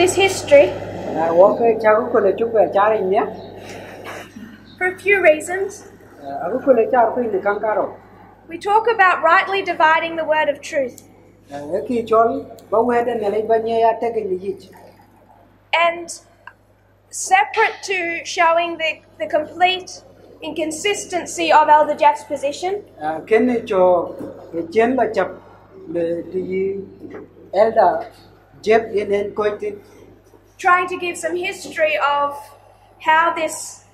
this history for a few reasons. We talk about rightly dividing the word of truth. And separate to showing the complete inconsistency of Elder Jeff's position, trying to give some history of how this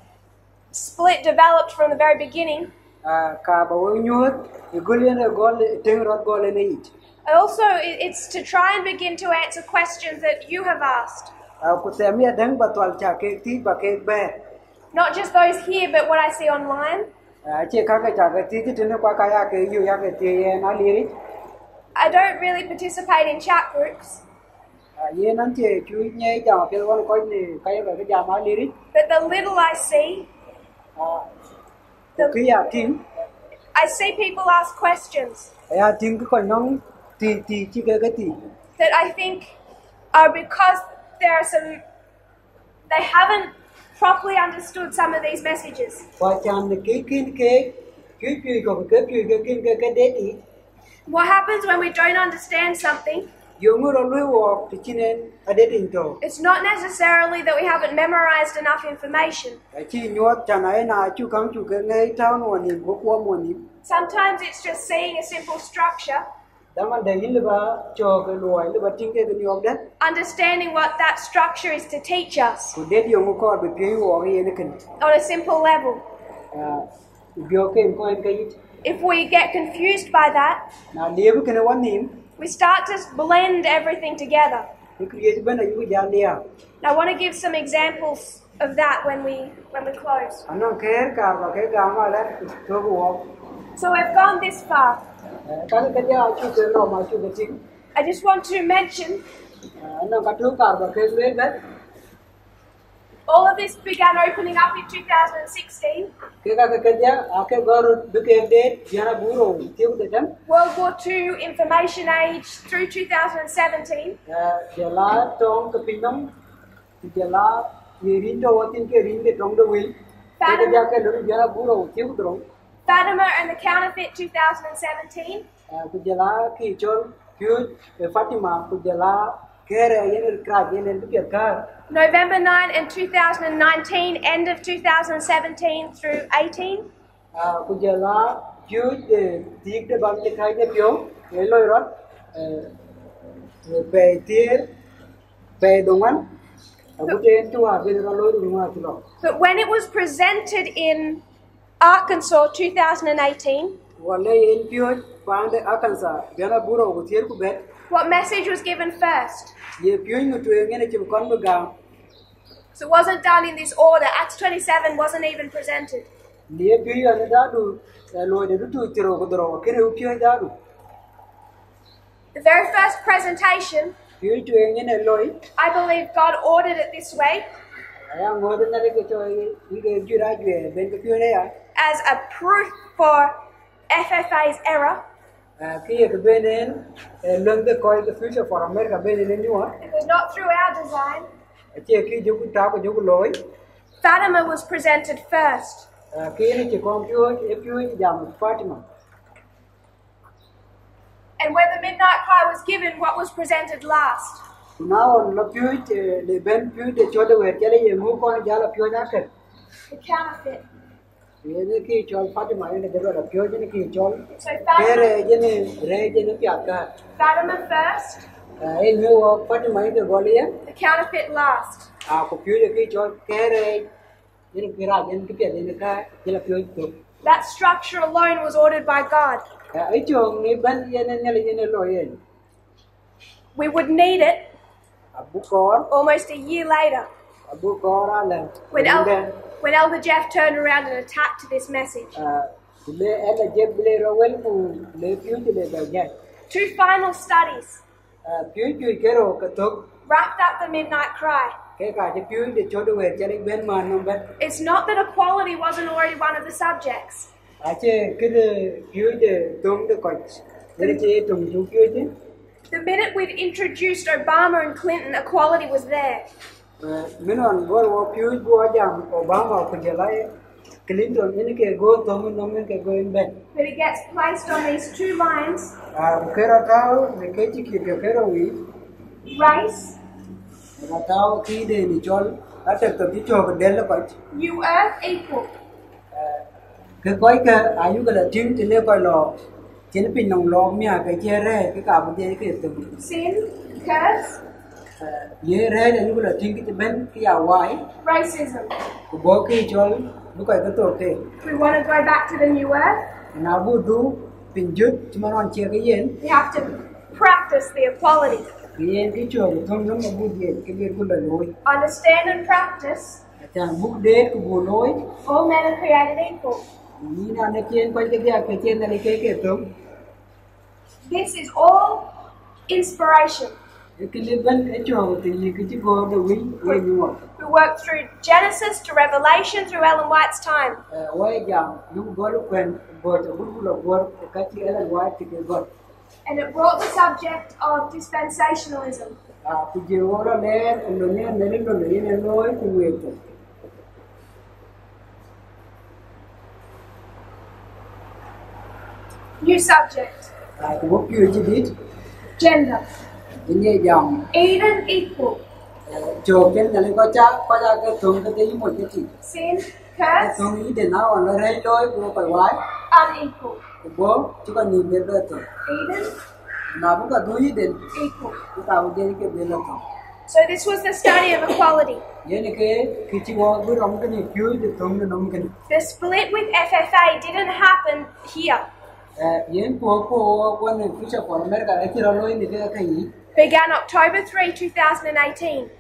split developed from the very beginning. Also, it's to try and begin to answer questions that you have asked. Not just those here, but what I see online. I don't really participate in chat groups. But the little I see, I see people ask questions that I think are because they haven't properly understood some of these messages. What happens when we don't understand something? It's not necessarily that we haven't memorized enough information. Sometimes it's just seeing a simple structure, understanding what that structure is to teach us on a simple level. If we get confused by that, we start to blend everything together. I want to give some examples of that when we close. So we've gone this far. I just want to mention all of this began opening up in 2016. World War II, information age through 2017. Fatima and the Counterfeit 2017. November 9 and 2019, end of 2017 through 18. But when it was presented in Arkansas 2018, what message was given first? So it wasn't done in this order. Acts 27 wasn't even presented. The very first presentation, I believe God ordered it this way, as a proof for FFA's error. It was not through our design. Fatima was presented first. And when the midnight cry was given, what was presented last? The counterfeit. So Fatima first, the counterfeit last. That structure alone was ordered by God. We would need it almost a year later when Elder Jeff turned around and attacked this message. 2 final studies wrapped up the midnight cry. It's not that equality wasn't already one of the subjects. The minute we'd introduced Obama and Clinton, equality was there. Minon go piu go jam Obama kujelai Clinton ini ke go tomin nomin ke go imben. But it gets placed on these two lines. Kera tau nekeji ki kera wi. Race. Kera tau ki de ni chol ate to ti chok del pach. You earth equal. Ke koi ke ayu ke la tin ti le koi lo. Chen pin nong lo mia ke che re ke ka bu de ke tu. Sin, curse. Ye re de ni la tin ki ben ki ya wai. Racism. Ku bo ki chol bu kai ke to ke. We want to go back to the new earth. Na bu du pin jut chma ron che ke yen. We have to practice the equality. Yen ki chok thong nom bu de ke le ku la loi. Understand and practice. Chan bu de ku bu loi. All men are created equal. Ni na ne chen koi ke ya ke chen na ke thong. This is all inspiration. We worked through Genesis to Revelation through Ellen White's time. And it brought the subject of dispensationalism. New subject. Gender. Even equal. Sin, curse. Unequal. Even. Equal. So this was the study of equality. The split with FFA didn't happen here. Began October 3, 2018.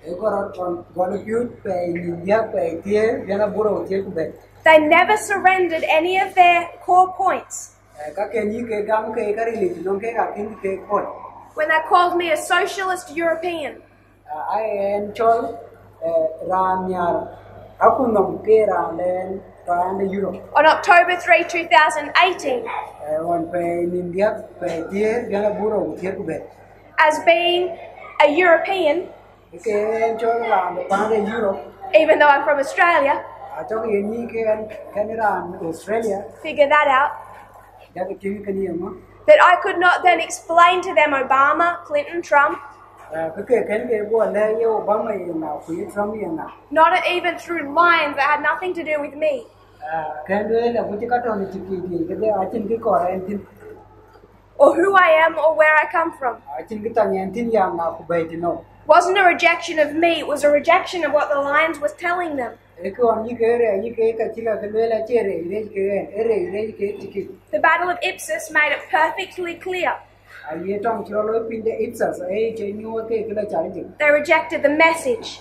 They never surrendered any of their core points. When they called me a socialist European. On October 3, 2018. As being a European, even though I'm from Australia, figure that out, that I could not then explain to them Obama, Clinton, Trump, not even through lines that had nothing to do with me. Or who I am or where I come from. Wasn't a rejection of me, it was a rejection of what the Lions was telling them. The Battle of Ipsus made it perfectly clear. They rejected the message.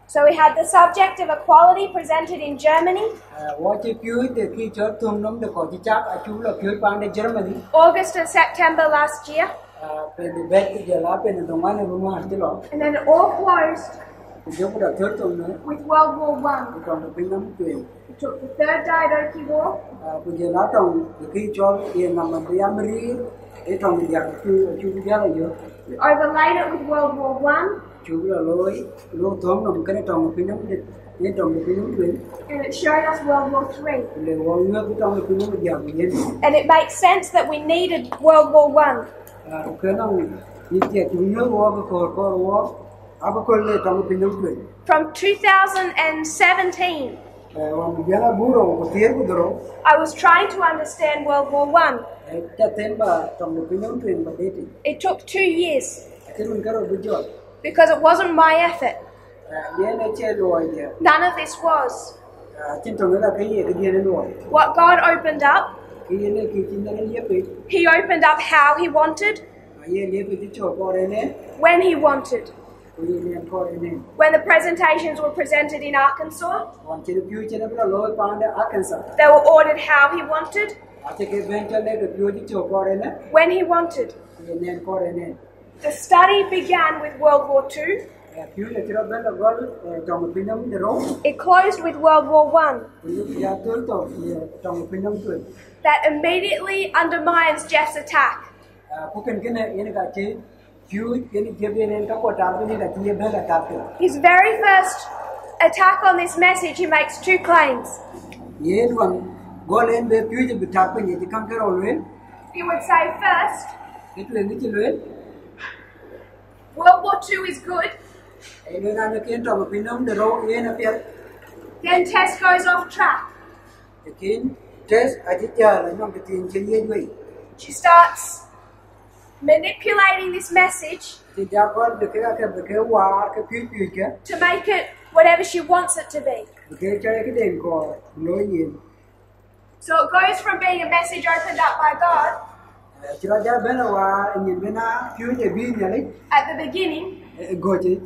So we had the subject of equality presented in Germany. August and September last year. And then it all closed with World War I. We took the Third Diadochi War. We overlaid it with World War I. And it showed us World War III. And it makes sense that we needed World War I. From 2017, I was trying to understand World War I. It took 2 years. Because it wasn't my effort. None of this was. What God opened up, He opened up how He wanted, when He wanted. When the presentations were presented in Arkansas, they were ordered how He wanted, when He wanted. The study began with World War II. It closed with World War I. That immediately undermines Jeff's attack. Ku kan kene yen ka che piu yen jebe nen ka ko ta ni ka che be la ta pe. His very first attack on this message, he makes two claims. Yen wan golen be piu je bi ta pe ni kan ka ro lwen. He would say first, It le ni che lwen. World War II is good. Ai le na ne ken to bi nom de ro yen a pe. Then Tess goes off track. Kin Tess a ji ja la nom de tin che ye dui. She starts manipulating this message Ti ja ko de ka be ke wa ke piu ke. to make it whatever she wants it to be. Ke cha ke den ko lo yin. So it goes from being a message opened up by God Ti ra ja be na wa yin be na piu je bi ni le. at the beginning, Go ji.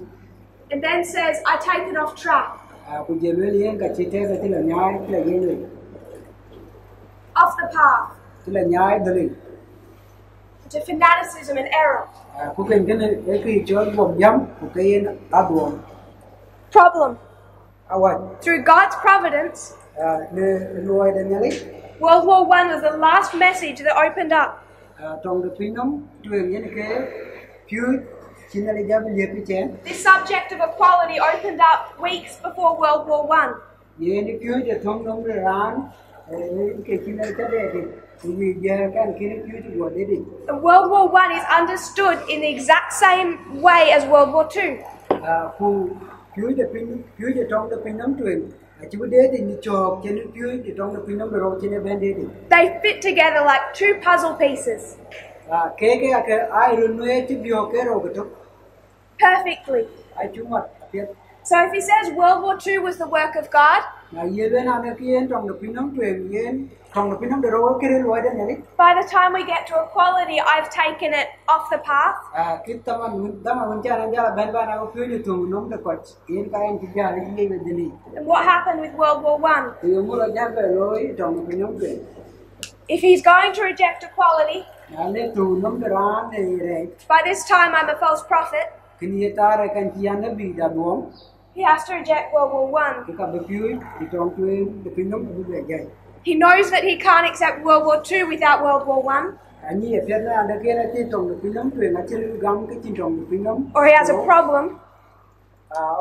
and then says, I take it off track, Ku je lwen yen ka che te ka ti la nyai ti la yen le. off the path, Ti la nyai de le. to fanaticism and error. Ku kan kene e ki cho bom yam ku ke yen a duom. Problem. Awan Through God's providence, ne loy de nyali World War I was the last message that opened up. trong de pinom tuen yen ke piu chinali jab le pi chen This subject of equality opened up weeks before World War I. yen piu je thong nom de ran ke chinali cha de de wi je kan kin piu je go de de And World War I is understood in the exact same way as World War II. ku piu je trong de pinom tuen chu de de ni chok chen piu je trong de pinom de ro chen ben de de They fit together like two puzzle pieces ke ai ru no e ti bio ke ro to perfectly. ai chu mat pet So if he says World War II was the work of God, na ye ben ane kien trong de pinom tuen yen trong de pinom de ro ke re lo de nyali by the time we get to equality, I've taken it off the path. kit taman mun cha na jala ben ba na ko piu tu nom de ko yen ka en ti ja ni le de ni And what happened with World War I? ye mu la ja be loi trong de pinom tuen If he's going to reject equality, na le tu nom de ran de re by this time I'm a false prophet, kin ye ta re kan ti an bi da duom he has to reject World War I. ke ka be piu ti trong tuen de pinom bu be ja He knows that he can't accept World War II without World War I, ani ye pet na ane ke na ti trong de pinom tuen a chil gam ke ti trong de pinom or he has a problem,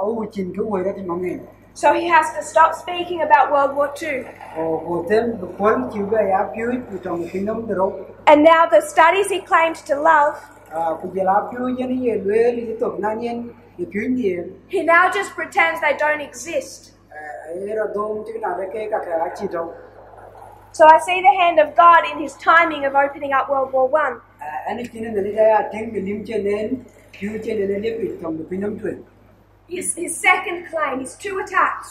o chin ke wo ra ti nom ne so he has to stop speaking about World War II. o tem bu pon ti be ya piu ti trong de pinom de ro And now the studies he claimed to love, ku je la piu yen ye lwe li to na yen ye piu ni he now just pretends they don't exist. era dom ti na ke ka ka chi to So I see the hand of God in his timing of opening up World War I. ani kin ne le ya teng mi lim che nen piu che ne le pi tong de pinam tu His second claim, his two attacks.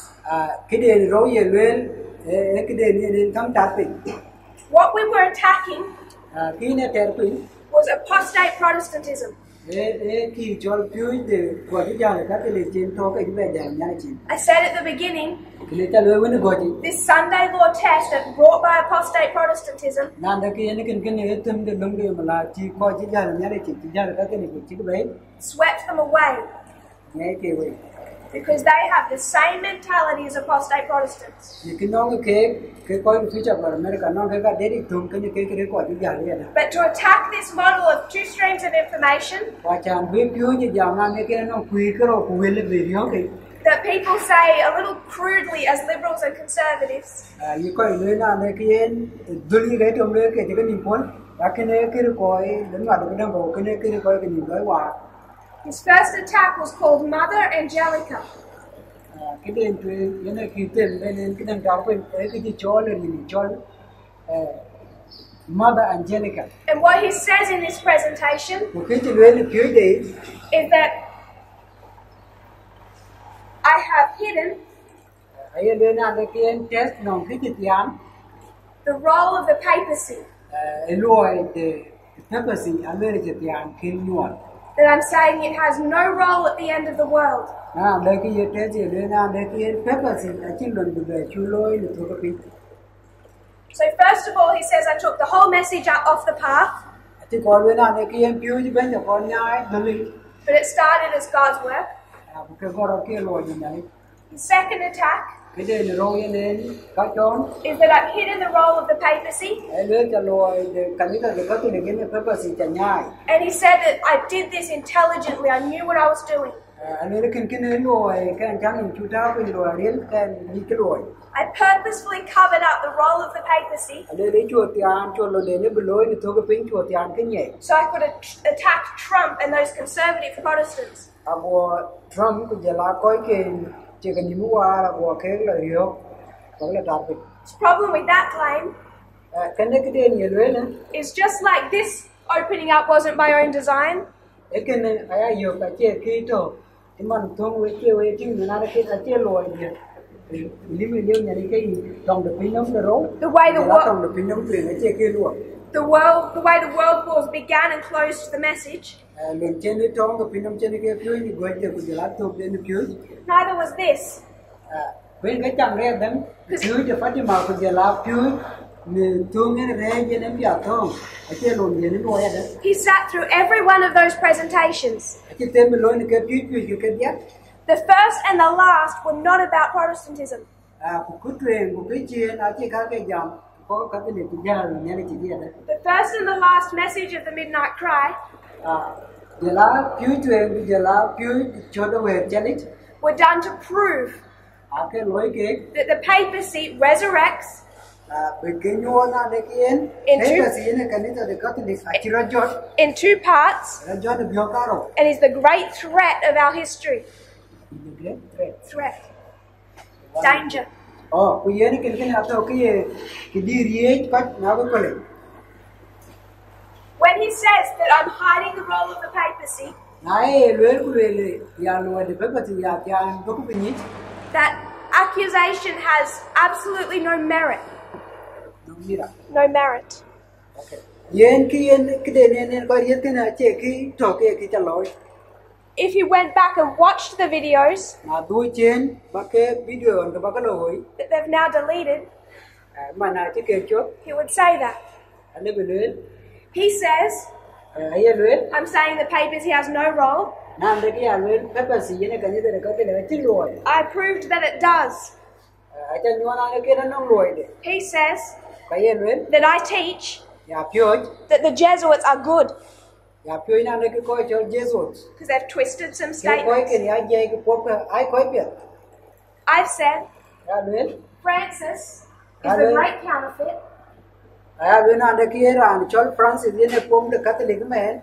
ke de ro ye lwe ke de ne tam ta pi What we were attacking ki ne ter pi was apostate Protestantism. ki jol piu de ko ji ja ka te le chen to ke be ja nya chi I said at the beginning, le ta le wen go ji this Sunday law test that brought by apostate Protestantism na da ke ne kin ne tum de lum de mala chi ko ji ja nya chi ja ka te ne chi be swept them away ne ke we because they have the same mentality as apostate Protestants. लेकिन नौंग के कोई future पर America नौंग का dairy तुम कने के को अभी जा रही है ना But to attack this model of two streams of information वाचान वे क्यों जे जाना ने के नौंग कुई करो कुएले वीडियो के that people say a little crudely as liberals and conservatives, ये कोई लेना ने के दुली रे तुम ले के जगह निपोल बाकी के कोई लंगा दम को के कोई के निपोल वा his first attack was called Mother Angelica. cái đền tu ये ने की तेल ने के नंग का पे के जी Chola ni chol Mother Angelica And what he says in this presentation वो के जी ले few days is that I have hidden ai लेना ने के टेस्ट नौंग के जी त्यान the role of the papacy. Eloy de papacy America tian kin nuan That I'm saying it has no role at the end of the world. na le ki ye te je le na le ki papacy a chin lon de chu loy le to ka pi So first of all, he says I took the whole message out off the path, ti ko le na le ki en piu ji ben ko nyai de li but it started as God's work. a ke ko ro ke lo ni nai His second attack cái đây là role nên có chọn is that I've hidden the role of the papacy. lưới cho lôi cần những cái có tôi được cái papacy chả nhai And he said that I did this intelligently. I knew what I was doing. anh ấy cái lôi cái anh chàng mình chú trao cái lôi đến cái đi cái lôi I purposefully covered up the role of the papacy anh ấy lấy chùa tiền chùa lôi đến cái lôi thì thôi cái pin chùa tiền cái nhẹ so I could attack Trump and those conservative Protestants. abo Trump cũng giờ là coi cái chỉ cần những qua là của cái lời hiệu đó là đặc biệt The problem with that claim cái này cái đây nhiều lưới nữa is just like this opening up wasn't my own design. cái này ai hiểu cái chuyện khi đó thì mình thông với chứ người nào cái chuyện lôi gì nếu như nhà đi cái trong được pin nóng rồi The way the world, trong được pin nóng rồi cái chuyện kia luôn the way the world wars began and closed the message. lên trên cái trong cái pin nóng trên cái phiếu như gọi được cái laptop lên cái phiếu Neither was this. bên cái trang này bên phiếu thì phát đi mà cái laptop phiếu mình thương cái này cái này bây giờ cái chuyện luôn gì nó vậy đó He sat through every one of those presentations. cái tên mình nói cái phiếu cái biết The first and the last were not about Protestantism. cuộc truyền của cái chuyện ở trên cái dòng có cái này thì ra là nhà này chỉ biết đấy The first and the last message of the Midnight Cry giờ là phiếu truyền giờ là phiếu cho nó về challenge were done to prove cái lối cái that the papacy resurrects beginyo na dekien Into- sine kanisa de catholic achira jot in two parts jot biokaro and is the great threat of our history. the great threat Threat. Danger. kuyeni ken ato ki diriye pat na ko kole When he says that I'm hiding the role of the papacy, nai lwer kulele ya lo de pepati ya tian ko pinyi that accusation has absolutely no merit. no mira No merit. okay yen ki de ne ko yet na che ki to ki chaloy If you went back and watched the videos na du chen ba ke video on ba ka loy that they've now deleted, ma na che ke chot he would say that. ale belel He says, ay lwer I'm saying the papacy has no role. nan de ki ya lwer pepati yene kanisa de catholic chi loy I proved that it does. acha nyona ne ke na loy de He says kayen lwer that I teach ya pyoj that the Jesuits are good ya pyoj na ne ko cho Jesus because they've twisted some ke ko statements. ke ya je ke pop ai ko pye I've said ya lwer Francis is the Hallelujah. great counterfeit. ya lwer na de ki era ni chol Francis yene pom de catholic men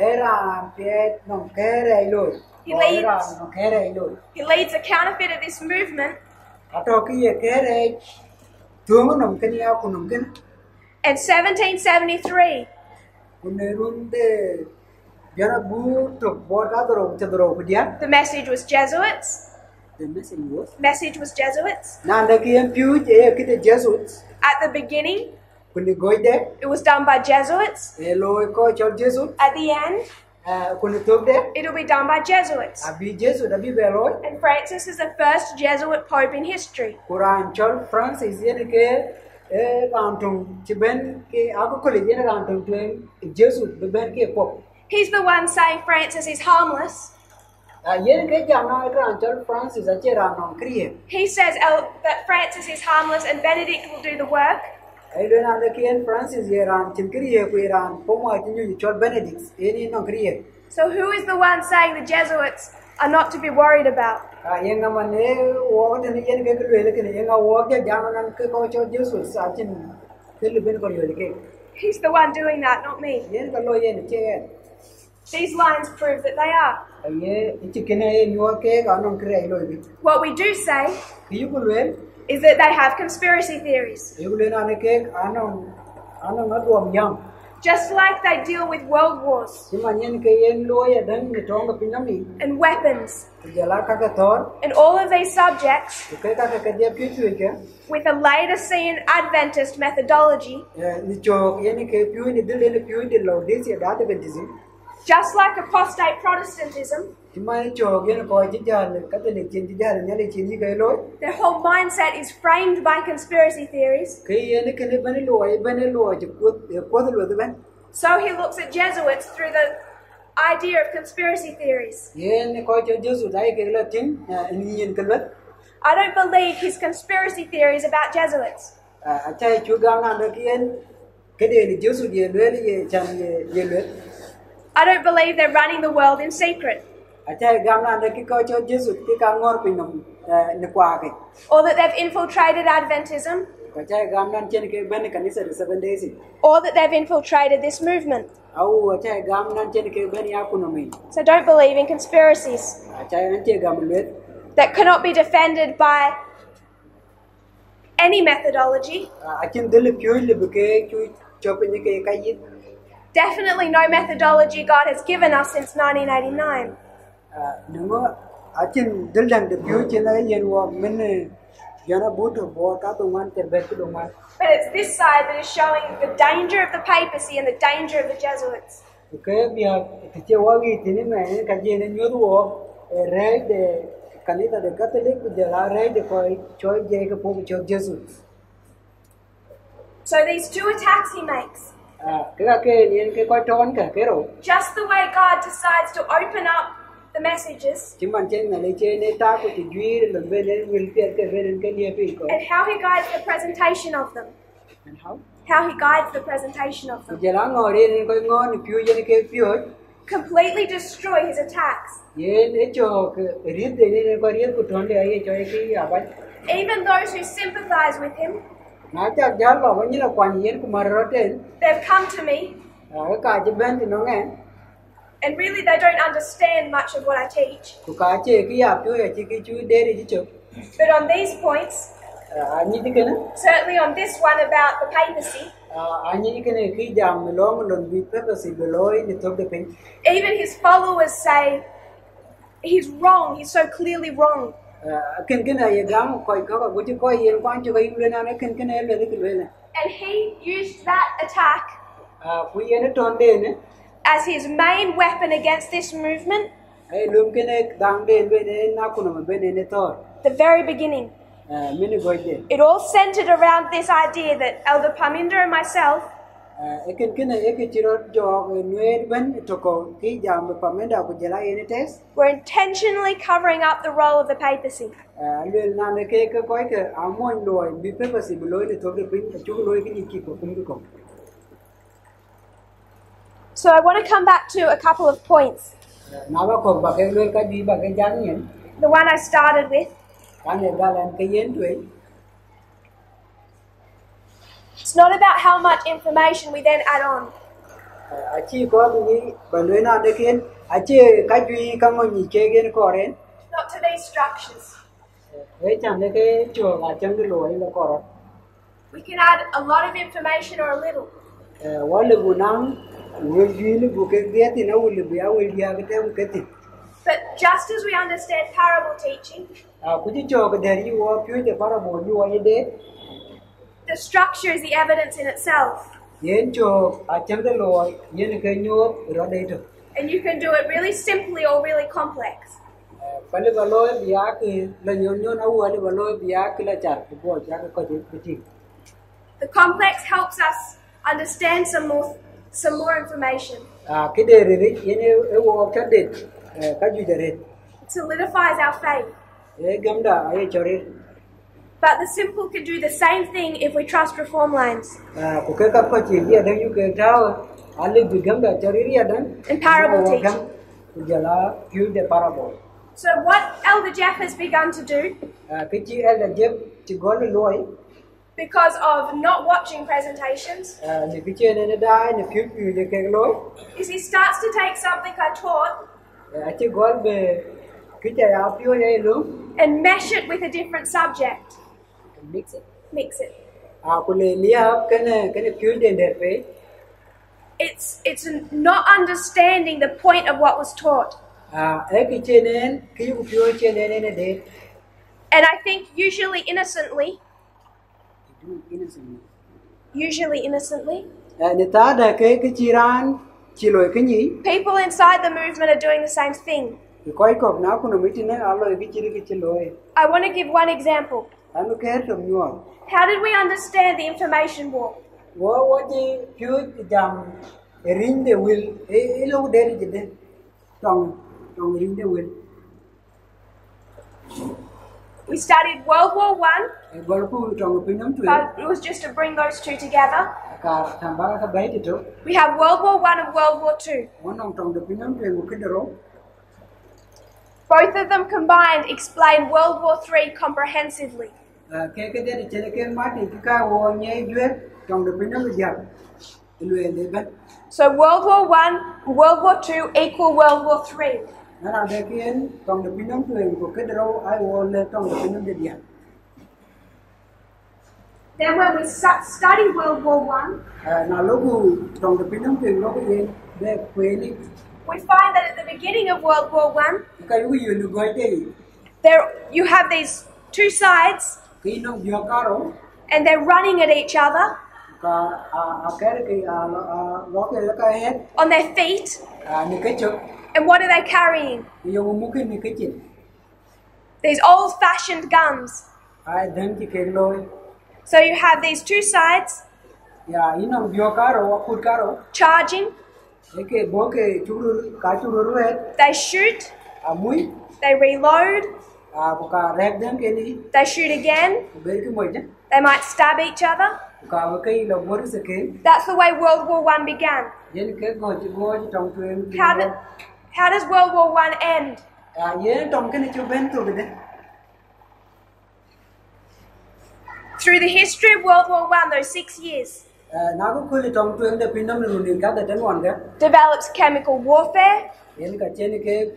era pe no kere loy He leads- era no kere loy He leads a counterfeit of this movement, ato ki ye kere tumo no ken ya kunum ken in 1773, kunerun de jara bu to borga doro chadro kudia the message was Jesuits. the message was Message was Jesuits. na de ki en pyoj e ki de Jesus At the beginning, kuni goide it was done by Jesuits. elo ko chol Jesus At the end, kuni togde it'll be done by Jesuits. abi Jesus abi belo And Francis is the first Jesuit pope in history. Quran chol Francis yene ke kantung chiben ke ako kole yene kantung tuen Jesus be ben ke pop He's the one saying Francis is harmless. yene ke jamna kan chol Francis ache ranon kriye He says that Francis is harmless and Benedict will do the work. ai do na de ke Francis ye ran chim kriye ku ran pomo atinyu chol Benedict eni no kriye So who is the one saying the Jesuits are not to be worried about? yenga mane wo de yene ke lele ke yenga wo ke jamna ke ko chol Jesus achin ke ben ko yele ke He's the one doing that, not me. yene ka lo yene che These lines prove that they are. ye chikene yo ke kanon kriye lo bi What we do say kiyu ko lele is that they have conspiracy theories. Yule na ne ke anon ngadwam yam Just like they deal with world wars simanyen ke yen loya dan ni tonga pinami and weapons jala ka ka tor and all of these subjects ke ka dia pichu ke with a Laodicean Adventist methodology, ni chok yen ke piu ni dile ni piu ni lo dis ya da adventism just like apostate Protestantism. simai chok yen ko ji jal ka te ni chin ji jal nyale chin ni ke lo Their whole mindset is framed by conspiracy theories. ke yen ke ne bani lo ai bani lo ji ko lo de ban So he looks at Jesuits through the idea of conspiracy theories. yen ko jo jesu dai ke la tin ni yen ke lo I don't believe his conspiracy theories about Jesuits. Achai chu gam na de kien ke de ni Jesu ye lue ye chan ye lue. I don't believe they're running the world in secret. Achai gam na de ki ko cho Jesu ki ka ngor pin nom ne kwa ke. Or that they've infiltrated Adventism. Achai gam na chen ke ben kanisa de 7 days. Or that they've infiltrated this movement. Au achai gam na chen ke ben ya kunomi. So don't believe in conspiracies. Achai an che gam lue. That cannot be defended by any methodology. Achin dil pyu le ke chu chop ni ke ka yit. Definitely no methodology God has given us since 1989. Nungo achin dil dang de pyu chen la yen wo men yana but bo ka to man te bet do man. But it's this side that is showing the danger of the papacy and the danger of the Jesuits. Okay, bia te wa gi tini me ka je ne nyu do re de kanita de Catholic de la re de ko choi je ke po cho Jesus. So these two attacks he makes. Just the way God decides to open up the messages. And how he guides the presentation of them. And how? How he guides the presentation of them. Completely destroy his attacks. Even those who sympathize with him, they've come to me, and really they don't understand much of what I teach. But on these points, certainly on this one about the papacy, even his followers say he's wrong, he's so clearly wrong. And he used that attack as his main weapon against this movement. The very beginning. It all centered around this idea that Elder Parminder and myself were intentionally covering up the role of the papacy. So I want to come back to a couple of points. The one I started with. It's not about how much information we then add on. Not to these structures. We can add a lot of information or a little. But just as we understand parable teaching, the structure is the evidence in itself. And you can do it really simply or really complex. The complex helps us understand some more information. It solidifies our faith. But the simple can do the same thing if we trust reform lines. And parable teaching. So what Elder Jeff has begun to do, because of not watching presentations, is he starts to take something I taught and mesh it with a different subject. Mix it. It's not understanding the point of what was taught. And I think usually innocently, people inside the movement are doing the same thing. I want to give one example. How did we understand the information war? We studied World War I, golfu trong pin nắm truyền but it was just to bring those two together. cả thằng ba cái bé thì trước We have World War I and World War II. món ông trong pin nắm truyền một cái đồ Both of them combined explain World War III comprehensively. cái đấy thì chơi cái mát thì cái wo nhảy duyệt trong pin nắm giờ luyện để bắt So World War I and World War II equal World War III. nó là để kiến trong pin nắm truyền của cái đồ ai wo lên trong pin nắm giờ Then when we study World War I, nào lúc trong pin nắm truyền nó cái gì để quên đi we find that at the beginning of World War I, cái gì nó gọi đây there you have these two sides, cái nó vừa cả rồi and they're running at each other cái nó cái hết on their feet. những cái chữ And what are they carrying? dùng một cái chuyện These old-fashioned guns. ai đem chỉ cái lối So you have these two sides ya nó vừa cả rồi phút cả rồi charging. cái bố cái chú rồi hết They shoot. mũi They reload. một cái rep đem cái đi They shoot again. về cái mũi chứ They might stab each other. cái là bố sẽ cái That's the way World War I began. nên cái ngồi trong truyền How does World War I end? vậy trong cái này chú bên tôi đấy Through the history of World War I, those 6 years, nó có khơi trong truyền để pin năm rồi liền cả cái tên hoàn cái develops chemical warfare, nên cái trên cái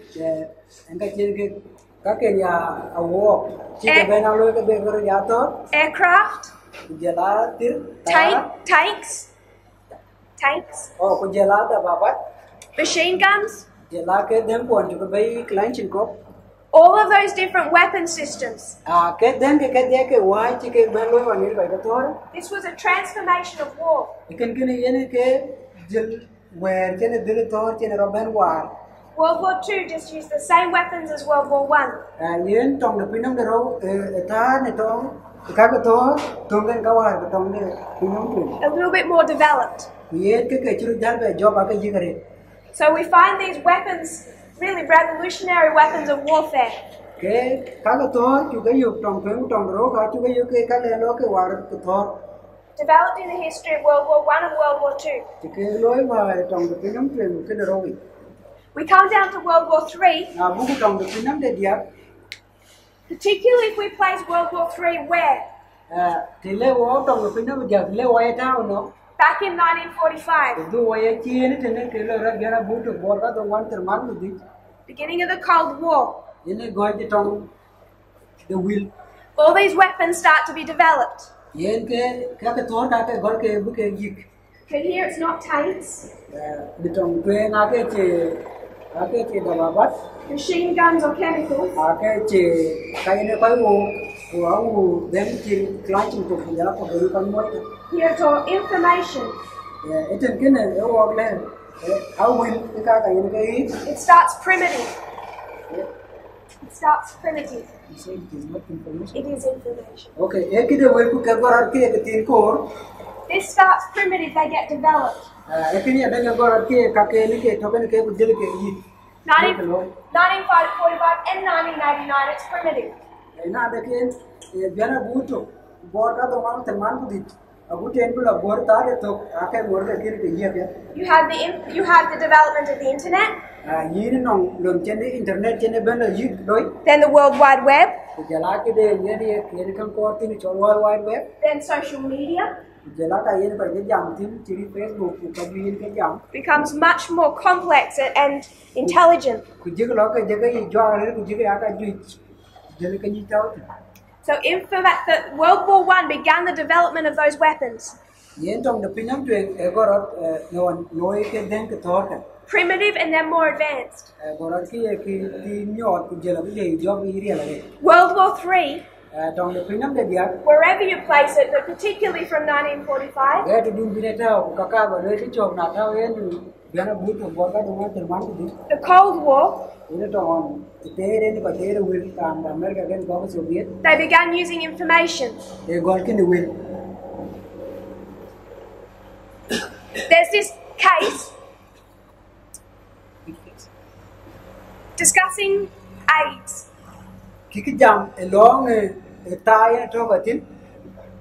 các cái nhà war chỉ cái bên nào lôi cái bên rồi giá tốt aircraft, giờ lá tiếng tanks, có giờ lá đã vào bắt machine guns. giờ lá cái đếm buồn cho cái bay klein trên cốc All of those different weapon systems. cái đếm cái white chỉ cái bên lôi vào như vậy đó thôi This was a transformation of war. cái này cái jil where cái này đưa thôi cái này rồi bên war World War II just used the same weapons as World War I. yên trong cái pin năm đó ta này đó các cái đó trong cái war cái trong cái pin năm A little bit more developed. yên cái chữ dal về job cái gì करे So we find these weapons really revolutionary weapons of warfare. cái các cái đó chú cái dục trong đó các chú cái dục cái này nó cái war cái đó Developed in the history of World War I and World War II. thì cái lối vào trong cái pin năm truyền cái đó rồi We come down to World War III, bố trong cái pin năm để điệp particularly if we place World War III where? thì lễ hội trong cái pin năm giờ lễ hội thao nó Back in 1945, itu waya chini tene kelo ra gara butu borga to wan terman di beginning of the Cold War. ini goje tong the wheel All these weapons start to be developed. yen ke to da ke gor ke bu ke yik But here it's not tanks, di tong pe na ke che da babat machine guns or chemicals. ke che kai ne pai wo dem chi clutch to ya ko ru kan mo Here it's all information. eten ke ne e wo le how will ka yen ke It starts primitive. It starts primitive. It is information. okay ek de we ku ke gor ke tin ko This starts primitive, they get developed. ekini ada ke gor ke ka ke ni ke to ke ku dil ke yi 1945 and 1989, it's primitive. na ada ke biara buto bor ka to man terman ku dit abu ten bula bor ta de to ake bor ke ke yi ke You have the development of the internet, yi ni nong lom chen ni internet chen ben la yi doi then the World Wide Web, jala ke de ye kan ko tin cho world wide web then social media jala ka ye par ke jam tin chiri facebook ku ka bi ke jam becomes much more complex and intelligent. ku jig lo ke je ke jo re ku jig ya ka ju jele ke ni taw So the World War I began the development of those weapons. yen tong de pinam tuen e gorot no ke den ke thor ka Primitive and then more advanced. gorot ki ti nyot ku jela bi jo bi ri la World War III, tong de pinam de dia wherever you place it, but particularly from 1945, ga tu dun bi ne taw ka ka ba le ti chok na taw yen biana bu to bor ka do ma ter man ku di the Cold War, ine to on te re ni ba te re wil ta america gen go soviet they began using information. e gor ki ni wil There's this case discussing AIDS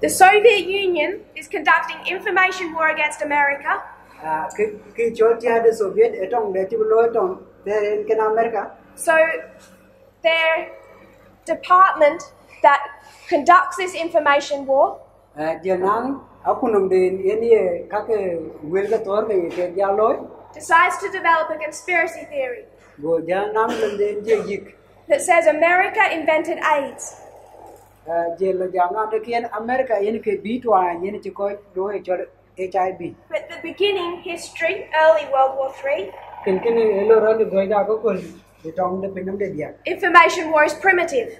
The Soviet Union is conducting information war against America. So their department that conducts this information war decides to develop a conspiracy theory that says America invented AIDS. But the beginning history, early World War III, information war is primitive.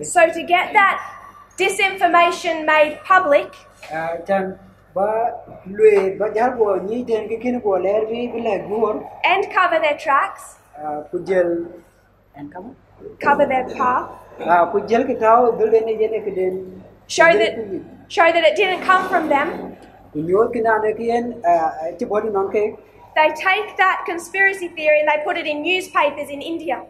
So to get that disinformation made public, and cover their tracks, cover their path, show that it didn't come from them, they take that conspiracy theory and they put it in newspapers in India.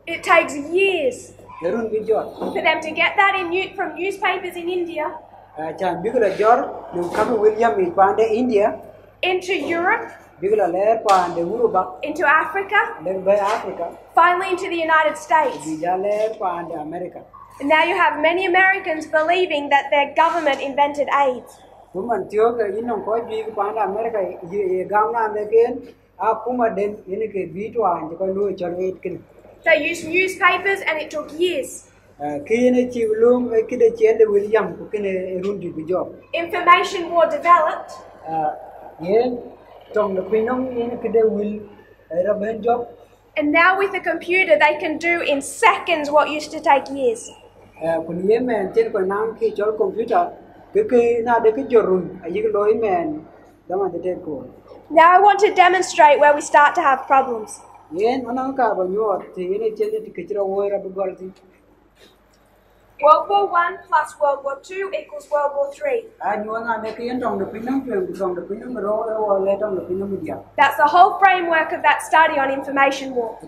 It takes years for them to get that from newspapers in India into Europe, into Africa, finally into the United States. And now you have many Americans believing that their government invented AIDS. They used newspapers and it took years. Information war developed. And now with a computer they can do in seconds what used to take years. Now I want to demonstrate where we start to have problems. World War I plus World War II equals World War III. That's the whole framework of that study on information war.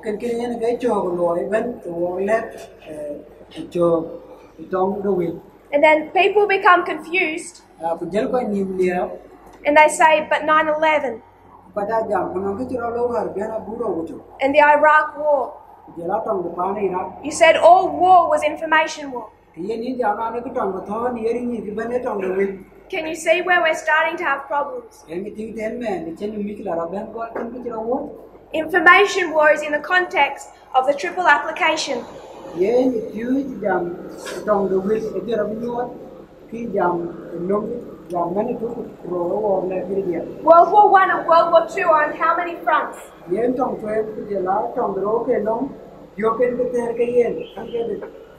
And then people become confused. And they say, but 9/11. And the Iraq War. You said all war was information war. Can you see where we're starting to have problems? Information war is in the context of the triple application. World War I and World War II are on how many fronts?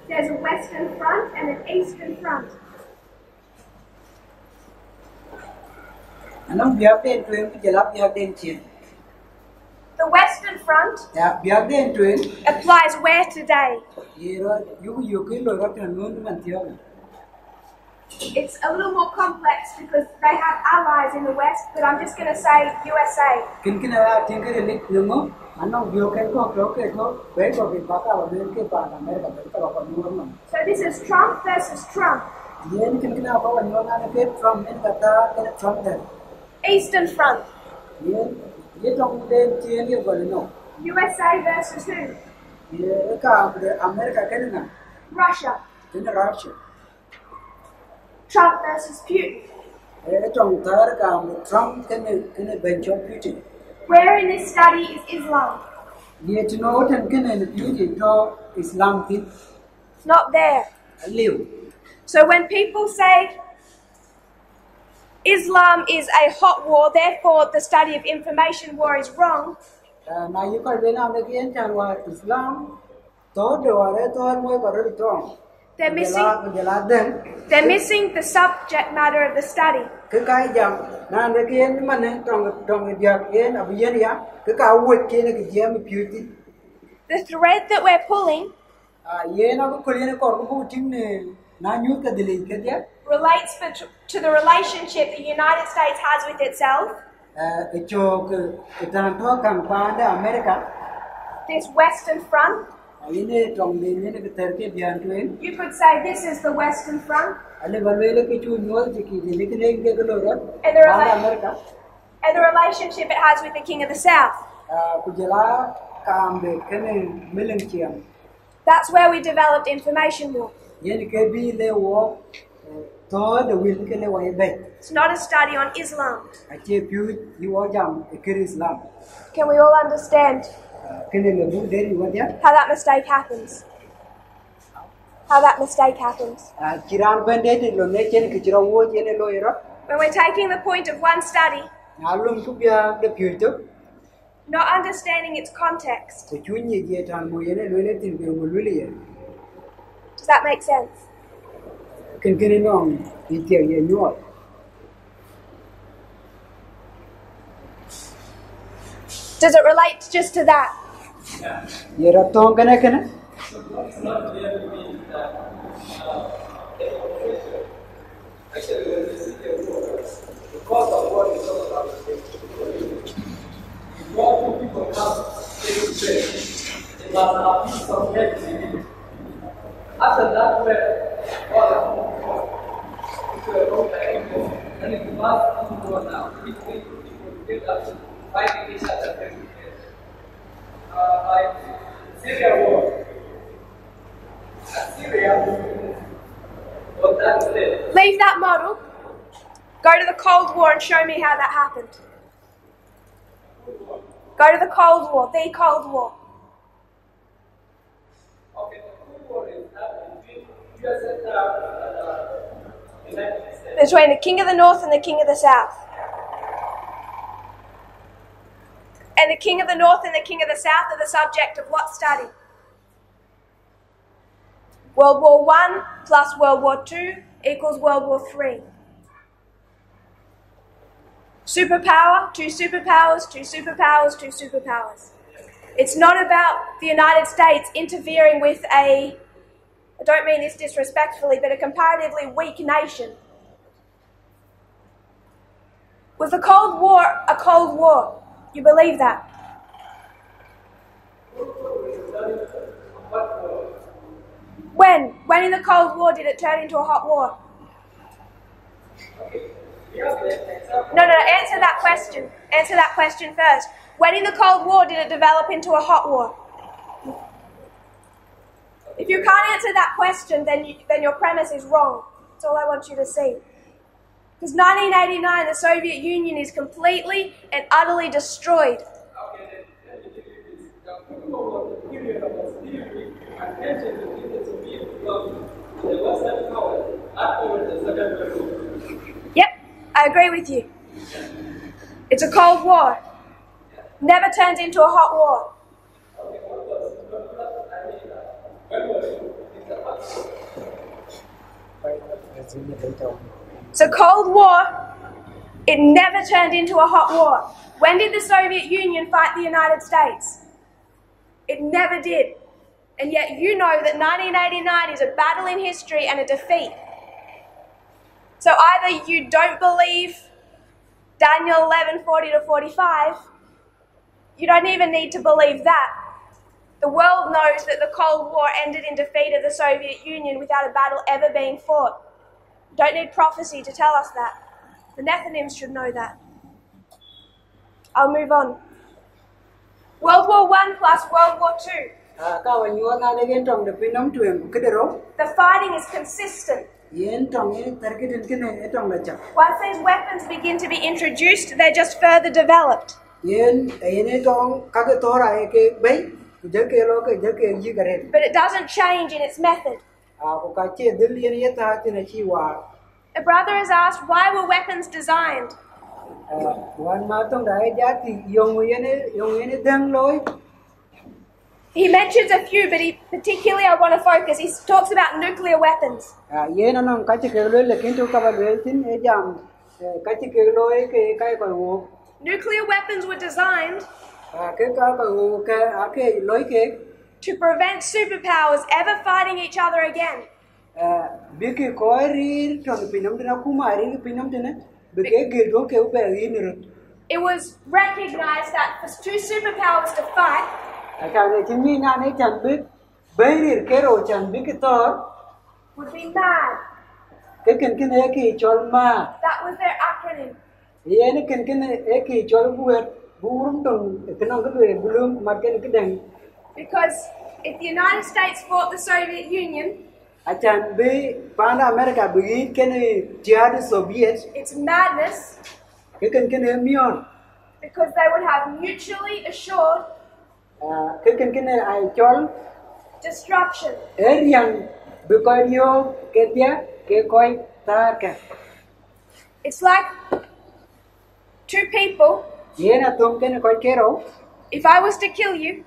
There's a Western front and an Eastern front. The Western front applies where today? It's a little more complex because they have allies in the West, but I'm just going to say USA. So this is Trump versus Trump. Eastern front. USA versus who? Russia. Trump versus Putin. Where in this study is Islam? It's not there. So when people say Islam is a hot war, therefore the study of information war is wrong, they're missing the subject matter of the study. The thread that we're pulling Na nyu ka dili ka dia. Relates to the relationship the United States has with itself. This Western Front. You could say this is the Western Front. And the relationship it has with the King of the South. That's where we developed information war. It's not a study on Islam. Can we all understand how that mistake happens? How that mistake happens? When we're taking the point of one study, not understanding its context. Does that make sense? Does it relate just to that? After that, fighting each other. Like Syria war. Syria. Leave that model. Go to the Cold War and show me how that happened. Go to the Cold War, the Cold War. Okay, the Cold War is between the King of the North and the King of the South. And the King of the North and the King of the South are the subject of what study? World War I plus World War II equals World War III. Superpower, two superpowers, two superpowers, two superpowers. It's not about the United States interfering with I don't mean this disrespectfully, but a comparatively weak nation. Was the Cold War a Cold War? You believe that? When? When in the Cold War did it turn into a hot war? No, answer that question. Answer that question first. When in the Cold War did it develop into a hot war? If you can't answer that question, then your premise is wrong. That's all I want you to see. Because 1989, the Soviet Union is completely and utterly destroyed. Yep, I agree with you. It's a Cold War. Never turns into a hot war. So Cold War, it never turned into a hot war. When did the Soviet Union fight the United States? It never did. And yet you know that 1989 is a battle in history and a defeat. So either you don't believe Daniel 11:40-45, you don't even need to believe that. The world knows that the Cold War ended in defeat of the Soviet Union without a battle ever being fought. You don't need prophecy to tell us that. The Nethinims should know that. I'll move on. World War I plus World War II. The fighting is consistent. Once these weapons begin to be introduced, they're just further developed. But it doesn't change in its method. A brother has asked, why were weapons designed? He mentions a few, but particularly I want to focus. He talks about nuclear weapons. Nuclear weapons were designed to prevent superpowers ever fighting each other again. Biki koiri to pinam dina kumari pinam dina bike gildo ke upe inirut. It was recognized that for two superpowers to fight, Akane chini na ne chambi bairir kero chambi kitor would be mad. ke ken eki chol ma That was their acronym. yene ken eki chol buer burum tong kenong ke bulum marken kedeng Because if the United States fought the Soviet Union, achan be pana America bi ken jihad Soviet it's madness ke ken mion because they would have mutually assured ke ken ai chol destruction. erian because yo ke dia ke koi tar ka It's like two people. yena tom ken koi kero If I was to kill you,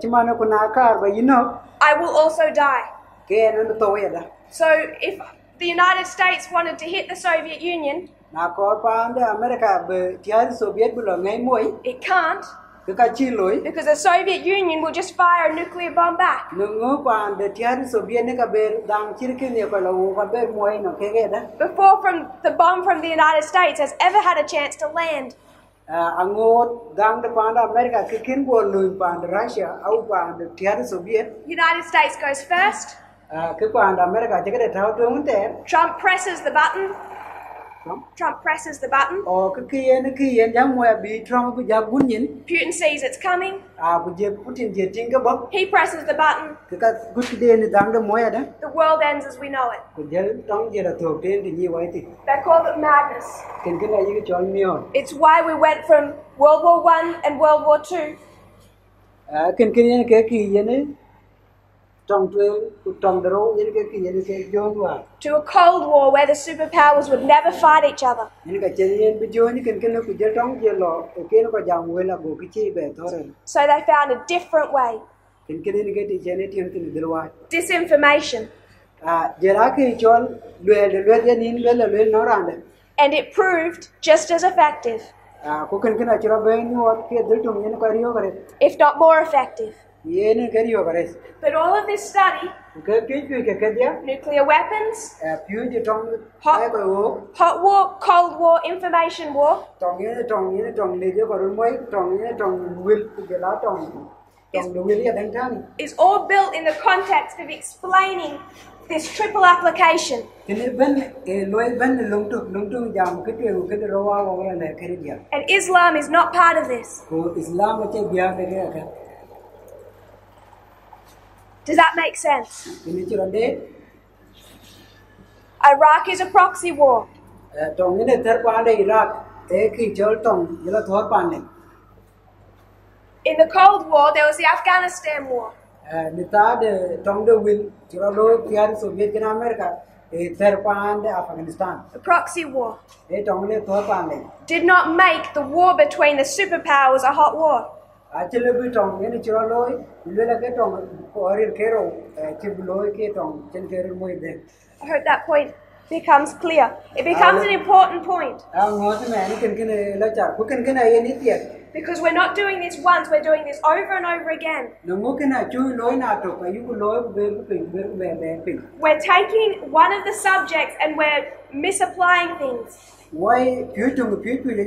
chimano kuna kar ba yino I will also die. ke no to yada So if the United States wanted to hit the Soviet Union, na ko pa ande America be jihad Soviet bulo ngai moi it can't ke ka chi loi because the Soviet Union will just fire a nuclear bomb back. nungu pa ande jihad Soviet ne ka ber dang chirke ne ko lo ka ber moi no ke da Before the bomb from the United States has ever had a chance to land. angot dang de pa ande America ke kin bo lui pa ande Russia au pa ande jihad Soviet United States goes first. ke pa ande America je ke thao tu mun te Trump presses the button. Trump presses the button. o ke yen jam mo bi Trump bu ja gunyin Putin sees it's coming. bu je Putin je tinga bo He presses the button. ke ka gut de ne dang de mo da The world ends as we know it. ku je tong je da thok ten di ni wai ti They call it madness. ken ai ke chol mion It's why we went from World War I and World War II ken yen ke ki yen tong tu ku tong dro yen ke ki yen ke jon wa to a Cold War where the superpowers would never fight each other. yen ka chen yen bi jon ken ku je tong je lo ke no ko jam we la go ki chi be thore So they found a different way. ken yen ke ti chen ti ken dilwa Disinformation. je ra ke chol le yen nin le no rande And it proved just as effective, ku ken a chira be ni wa ke dil tum yen ko riyo kare if not more effective. yen ke riyo kare But all of this study, ke ke dia nuclear weapons, pyu je tong Hot- ai ko wo hot war, Cold War, information war, tong le je ko ru moi tong wil ku je la tong de wil ya dang tani is all built in the context of explaining this triple application. kene ben loy ben lung tu jam ke ro wa wa le ke dia And Islam is not part of this. ko Islam che dia ke ka Does that make sense? kene chira de Iraq is a proxy war. tong ne thar pa de Iraq e ki chol tong jela thor pa ne In the Cold War, there was the Afghanistan war. ni ta de tong de wil chira lo pyar Soviet ke America e thar pa de Afghanistan The proxy war e tong le thor pa ne did not make the war between the superpowers a hot war. achile bi tong ne chira lo le la ke tong ko rir ke ro chi lo ke tong chen ke ro moi de I hope that point becomes clear. It becomes an important point ngo se me ni ken la char ku ken ai ni tiet because we're not doing this once, we're doing this over and over again. no mo ken a chu loi na to pa yu ku loi be pin be pin We're taking one of the subjects and we're misapplying things. why pyu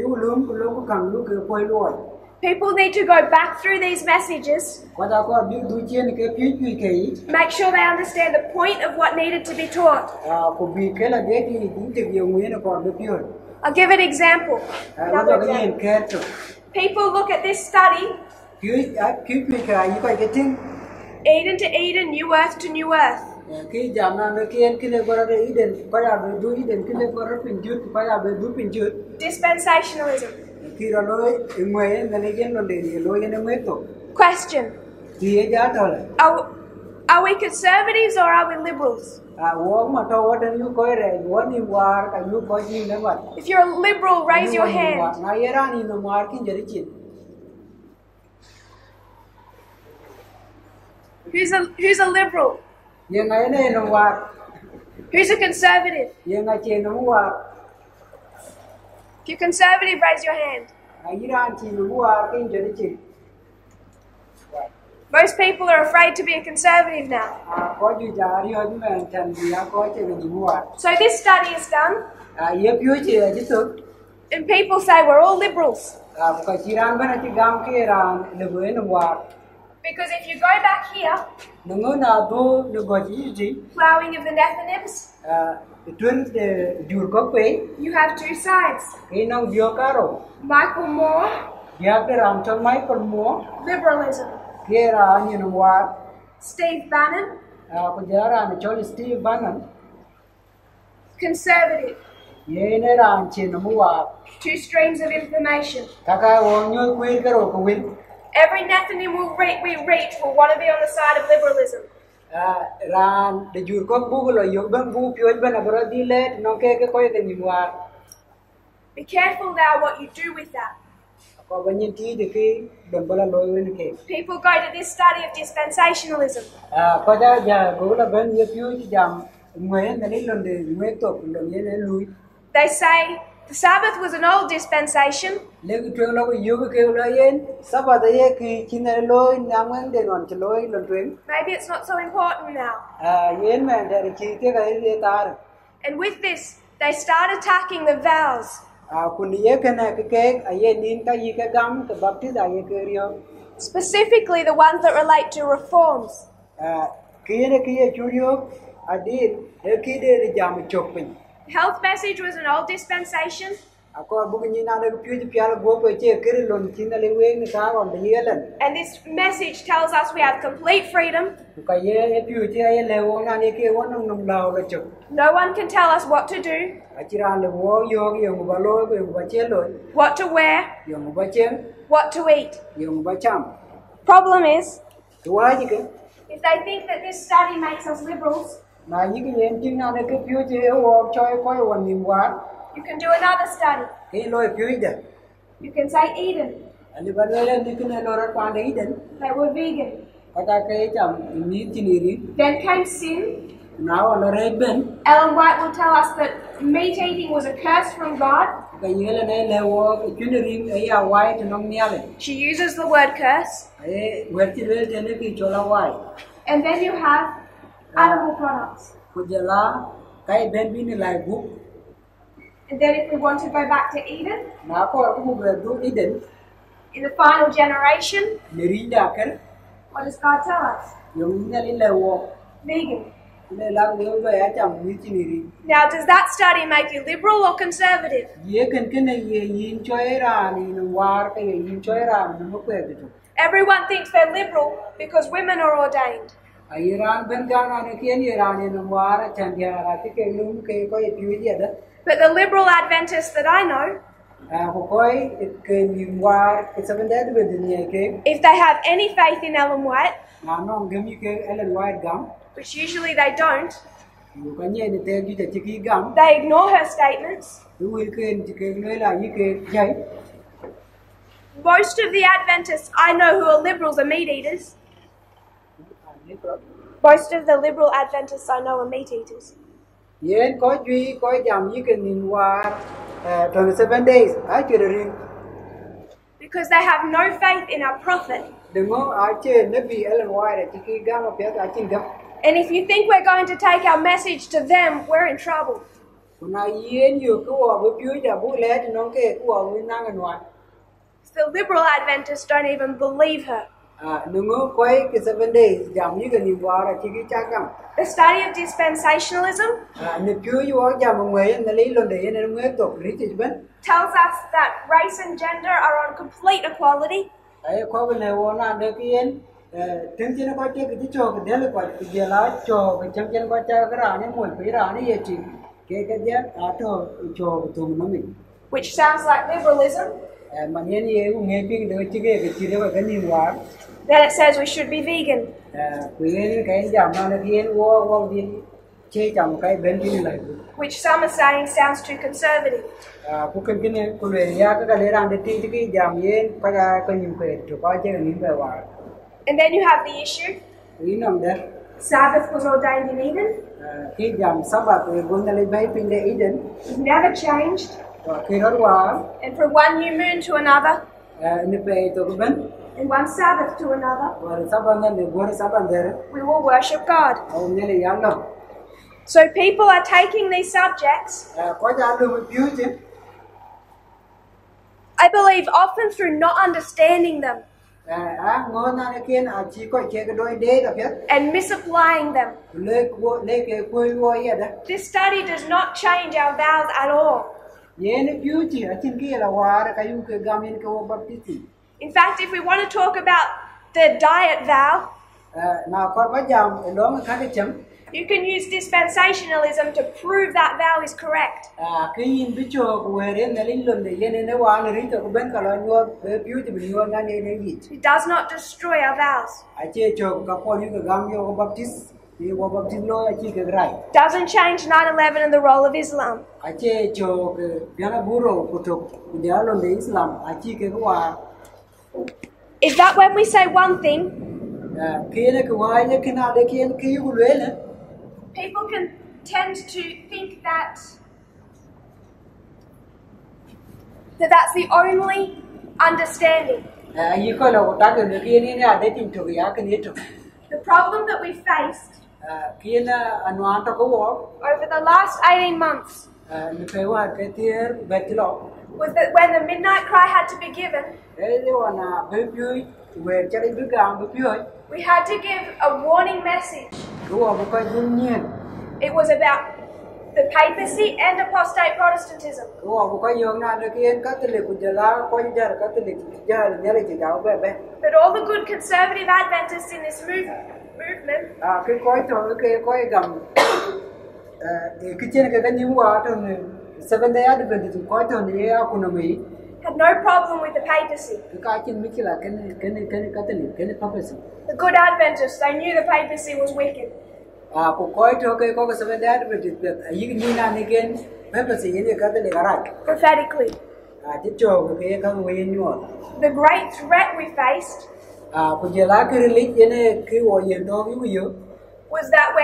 yu lum ku kang lu ke poi loi People need to go back through these messages, ko da ko bi du chen ke pyu ke make sure they understand the point of what needed to be taught. ko bi ke la de ti ti ye mu ne ko be pyu I'll give an example. na do ke yen ke to People look at this study, pyu ke ai ko ke tin Eden to Eden, new earth to new earth. ki jam na ne ke le ko ra iden ko ya be du iden ke le ko ra pin jut ko ya be du pin jut Dispensationalism. ki ra lo ngwe ne le gen lo de lo ye ne me to Question. ki ye ja to la Are we conservatives or are we liberals? wo ma to wo den yu ko re wo ni war ka yu ko ni ne wa If you're a liberal, raise your hand. na ye ra ni no mar ki jeri chin Who's a liberal? ye ngai ne no war Who's a conservative? ye ngai che no war If you're conservative, raise your hand. ai ra chi no war ki jeri chin Most people are afraid to be a conservative now. Có duy trả đi hơn mà thành thì có chơi về nhiều hoạt. So this study is done, Yếp yếu chỉ là chỉ thực. and people say we're all liberals. Có chỉ rằng bên chỉ gam kia là được với nó hoạt. Because if you go back here, Nó ngỡ nào đó được gọi gì? plowing of the Nethinims, Tuyên để dùn có quê. you have two sides. Cái nó vừa cả rồi. Michael Moore, Giờ cái làm cho mấy con múa. liberalism. Kia là như nó hoạt. Steve Bannon, Có giờ là nó cho Steve Bannon. conservative. Ye này là chỉ nó mua hoạt. Two streams of information. Các cái ông nhớ quê cái rồi có quên. Every Nethinim we reach will want to be on the side of liberalism. Ran de jur ko bugu lo yo ban bu pyo ban abra dile no ke ko ye ni wa Be careful now what you do with that. ko ban ni ti de ke don bala lo wen ke People go to this study of dispensationalism. ko da ja go la ban ye pyo ji jam ngwe na ni lon de ngwe to lon ye ne lui They say the Sabbath was an old dispensation, le ku twen lo yo ke lo yen sa ba de ye ki chin ne lo na ngang de non lo lon twen maybe it's not so important now. yen man de ki te ga ye tar And with this, they start attacking the vows. kun ye ke na ke ye nin ka yi ke gam ke baptize ye ke rio Specifically the ones that relate to reforms. Kia churio adil ekide jam chopin. Health message was an old dispensation, Ako bugunyi na le pyu piala go pe che kere lon tinda le we ni ka on de yelen. and this message tells us we have complete freedom. Ka ye pyu che ye le wo na ne ke won num lao le chop. No one can tell us what to do, Achira le wo yo yo ba lo ko ba che lo what to wear, yo ba chen what to eat. yo ba cham. Problem is, Tuwa ji ke if they think that this study makes us liberals, na yi ke yen tin na le ke pyu che wo choi ko won ni wa you can do another study. ke lo pyu de. You can say Eden. Ali ba le ni ke ne lo ra pa de iden. They were vegan. Kata ke cham ni tiniri. Then came sin. Now on the red bin, Ellen White will tell us that meat eating was a curse from God. the yellow level, the junior, a white and on the other. She uses the word curse. Where to read and if you are white. And then you have animal products. Kujala, Kai Ben Bin like book. And then if we want to go back to Eden, Nako, who will do Eden, in the final generation, Nerida, what does God tell us? you nearly level. Vegan. Now, Now, does that study make you liberal or conservative? ye can enjoy ran in war, enjoy ran, Everyone thinks they're liberal because women are ordained. Iran Bengana, Iran in war, Chandia, I think a loom cake or a few other. But the liberal Adventists that I know, It can be war, it's a dead with the near cake. if they have any faith in Ellen White, Now, no, give me Ellen White gum. which usually they don't, You can hear the tell you the chicky gum. they ignore her statements. You will can you can jay. Most of the Adventists I know who are liberals are meat eaters. Most of the liberal Adventists I know are meat eaters. Yen có duy có jam you can in war 27 days. I could ring. Because they have no faith in our prophet. The more I chair Nabi Ellen White at chicky gum of I think gum. And if you think we're going to take our message to them, we're in trouble. When I yen you go with you, the bullet, no cake, who are we now and one. The liberal Adventists don't even believe her. No more quake 7 days. Jam you can in war at chicky chagam. The study of dispensationalism The pure you are jam away and the little day and we talk British Ben. tells us that race and gender are on complete equality. I call when I want under the end. Tension about take the chalk, delicate, the yellow chalk, the champion got around and would be around a cake at the auto chalk to mummy. Which sounds like liberalism. And Maniani making the ticket, the never getting war. Then it says we should be vegan. We can jam on again, war, the chase on Kai Benjamin like. Which some are saying sounds too conservative. Who can get a Kulea around the ticket, jam yen, Paga, can you pay to Paja and in the war? And then you have the issue. We know that. Sabbath was ordained in Eden. He jam Sabbath, we're going to live in the Eden. It never changed. Kirot war, And from one new moon to another, in the pay to Ben. and one Sabbath to another, Wari saban nan de gori saban dere. we will worship God. Au nyele yallo. So people are taking these subjects, Ko ja lu piuje. I believe, often through not understanding them Ngona ne ken a chi ko che ke doi de ka pet. and misapplying them. Le ke ko wo ye da. This study does not change our vows at all. Ye ne piuje a chin ke la war ka yu ke gamin ke wo baptisi. In fact, if we want to talk about the diet vow, Na ko ba jam long ka ke cham. you can use dispensationalism to prove that vow is correct. Ke yin bi cho ko were ne lin lon de ye ne wa ne ri to ko ben ka lo nyo be piuje bi nyo na ne ne yit. It does not destroy our vows. Ache cho ka ko yu ka gam yo ko baptis ye wo baptis lo achi ke grai Doesn't change 9/11 and the role of Islam. ache cho ke biana buro ko to dia lo de Islam achi ke wa Is that when we say one thing, ke ne ko wa ye ke na de ke yu lo le people can tend to think that that's the only understanding. yi ko lo ta ke ne ke ni ne ade tin to ya ke ni to The problem that we faced ke na anwa to ko wo over the last 18 months ni pe wa ke tier betlo was that when the midnight cry had to be given, de wa na be pyu we cha de gam be pyu we had to give a warning message. ko wa ko yin nyen It was about the papacy and apostate Protestantism. ko wa ko yo na de ke ka te le ku de la ko jar ka te le ja ne le ja be be But all the good conservative Adventists in this movement cái coi to cái coi gầm cái trên cái new wa to seven day advent coi to ni economy had no problem with the papacy. cái trên mấy là cái catholic cái papacy The good Adventists, they knew the papacy was wicked. cô coi to cái có cái seven day advent yi ni na ni gen papacy ni catholic arak Prophetically, chứ cho cái nguyên nhau the great threat we faced cô giờ lá cái religion này cái wo yen đó ví dụ was that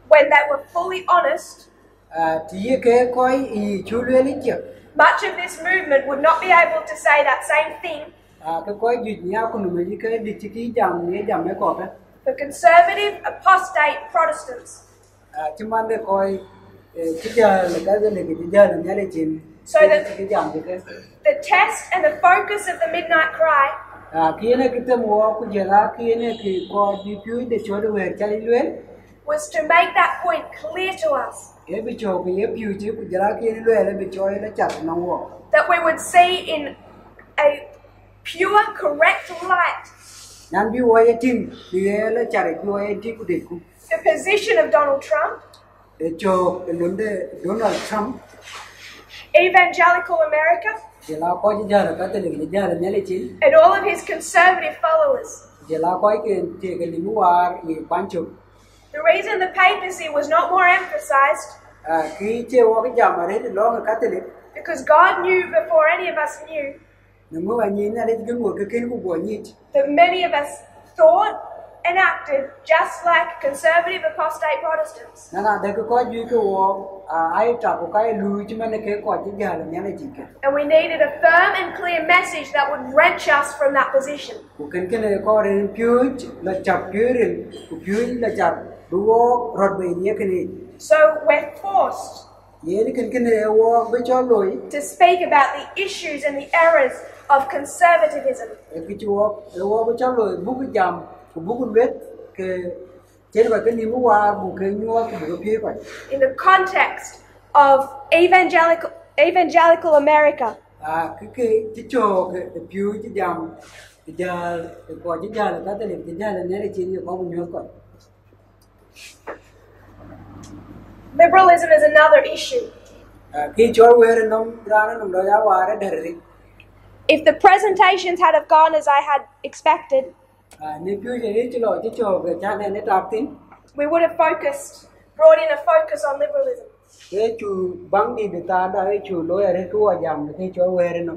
when they were fully honest, thì cái coi chú luyện lý chưa much of this movement would not be able to say that same thing cái coi duy nhau con mình cái đi chỉ jam mấy cọp á for conservative apostate Protestants. chứ mà để coi chỉ giờ là cái này cái giờ là nhớ lại chuyện So that cái jam cái the test and the focus of the midnight cry kia này kita mua cái giờ là kia này cái coi đi phiếu để cho được về chạy luyện was to make that point clear to us, cái bị cho cái phiếu chứ cái giờ là kia luyện là bị cho nó chặt nó mua that we would see in a pure, correct light nan bi wo ye tin thì là chặt cái wo ye tin của địch cũng the position of Donald Trump, để cho cái vấn đề Donald Trump evangelical America, giờ là coi giờ là cái tên giờ là nhớ lại chuyện and all of his conservative followers. giờ là coi cái limu wa cái quan trọng The reason the papacy was not more emphasized cái chế wo cái jam mà đấy lo cái Catholic because God knew before any of us knew nhưng mà nhìn là đấy cái một cái của bộ nhị that many of us thought and acted just like conservative apostate Protestants. na da cái coi duy cái wo ai trả của cái lùi chứ mà cái coi chứ giờ là nhớ lại chuyện cái And we needed a firm and clear message that would wrench us from that position. của cái này coi đến phiếu là chặt phiếu đến phiếu là chặt đúng rồi về nhé cái này So we're forced vậy cái này wo với cho lùi to speak about the issues and the errors of conservatism. cái chúa wo với cho lùi bút cái jam của bút cái viết cái trên và cái limu wa bút cái nhua cái bút phiếu vậy In the context of evangelical America, cái chỗ cái phiếu cái jam cái giờ cái coi chứ giờ là cái tên cái giờ là nhớ lại chuyện gì không nhớ coi liberalism is another issue. khi cho về nó ra nó đó giáo hòa đấy đời If the presentations had have gone as I had expected, nếu phiếu gì đấy cho cái chỗ cái cha này nó đáp tin we would have brought in a focus on liberalism. cái chủ băng đi người ta đã cái chủ lối ở đây tua giảm cái cho về nó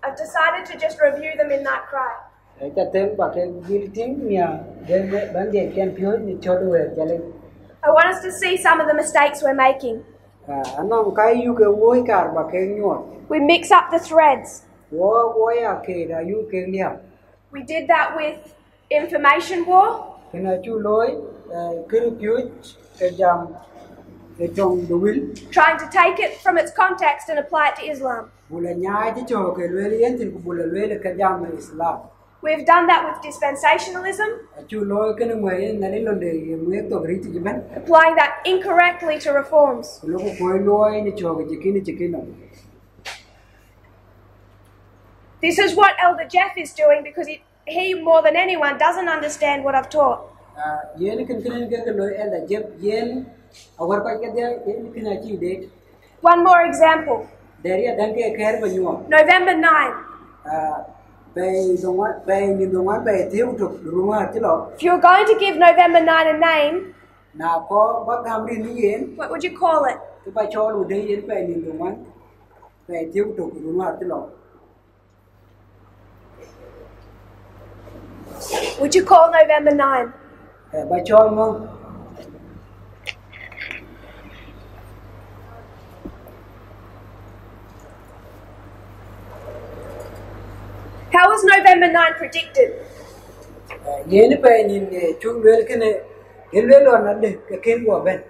I've decided to just review the midnight cry. để cho thêm và cái building nhà để bán điện tiền phiếu thì cho được về cho lên I want us to see some of the mistakes we're making. anh nói cái yêu cái vui cả và cái nhọn We mix up the threads. wo ya ke da yu ke lia We did that with information war. kena chu loi kir pyu ke jam ke trong du wil Trying to take it from its context and apply it to Islam. bula nya ji cho ke lwe yen tin ku bula lwe ke jam Islam We've done that with dispensationalism, chu loi ke ngwe na ni lo de ngwe to ri ti ben applying that incorrectly to reforms. lo ko loi ni cho ke ki no This is what Elder Jeff is doing because he more than anyone, doesn't understand what I've taught. yen kin ke loi el da jeb yen awar pa ke de yen kin a chi de One more example. dari dan ke kher ba nyu November 9. pe ni dongan pe tiu tu rumah ti lo If you're going to give November 9 a name, na ko ba gam ri ni yen what would you call it? tu ba cho lu de yen pe ni dongan pe tiu tu rumah ti lo Would you call November 9? ba cho mo How was November 9 predicted? yen pe ni chu le ke ne yen le lo na de ke ken go ben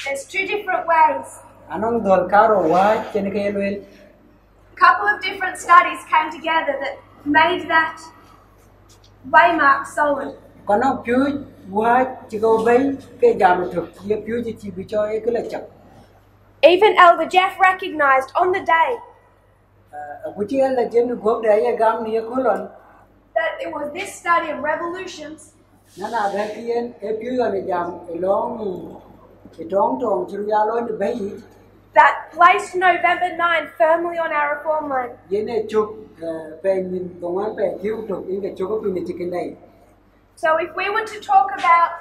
There's two different ways. anong dol karo wa chen ke le A couple of different studies came together that made that waymark solid. kono pyu wa chi go ben ke jam tu ye pyu chi bi cho e ke le chak Even Elder Jeff recognized on the day ku chi la jen go de ye gam ni ko lon that it was this study of revolutions na na da kien e pyu yo le jam e long e tong tong chi ya lo ni bai that placed November 9 firmly on our reform line. ye ne chuk pe ni dong an pe tiu tu in ke chuk pi ni chi ken dai So if we were to talk about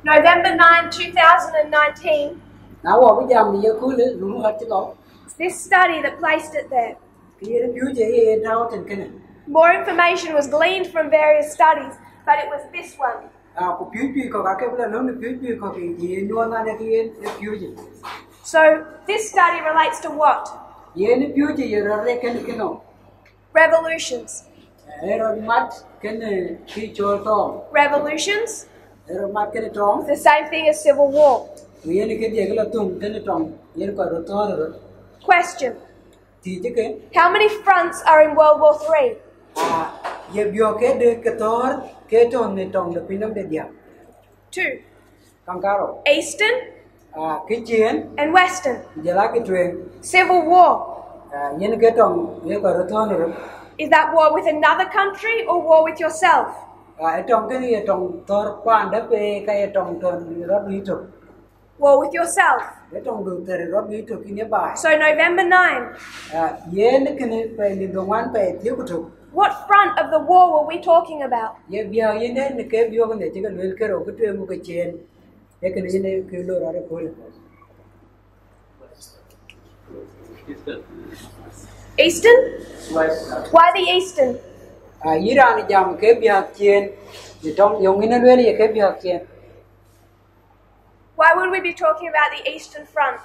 November 9, 2019, na wo bi jam ni ye ku le lu ha chi lo it's this study that placed it there. ki ye pyu je ye tao ten ken More information was gleaned from various studies, but it was this one. ku pyu ko ka ke bla lo ni pyu ko ki ye no na ne ki ye pyu je So this study relates to what? ye ni pyu je ye ro re ken ken no Revolutions. e ro mat ken ki cho to Revolutions? e ro mat ken tong It's the same thing as civil war. ye ni ke de gla tung ken tong ye ko ro to ro Question. ti je ke How many fronts are in World War III? ye bio ke de ke tor ke to ne tong de pinam de dia 2. kang karo Eastern ke chien and Western. je la ke twen Civil war. yen ke tong ye ko ro to ro Is that war with another country or war with yourself? e tong ke ye tong tor kwan de pe ka ye tong ton ro bi to War with yourself. ye tong du ter ro bi to ki ne ba So November 9. ye ne ke ne pe ni do wan pe ti ku to What front of the war were we talking about? ye bia ye ne ke bio ne ti ke lel ke ro ke twen mu ke chen ye ke ne ke lo ra ko Eastern? Why the Eastern? Iran jam ke bia chen ye tong yong ne lel ye ke bia chen Why would we be talking about the Eastern Front?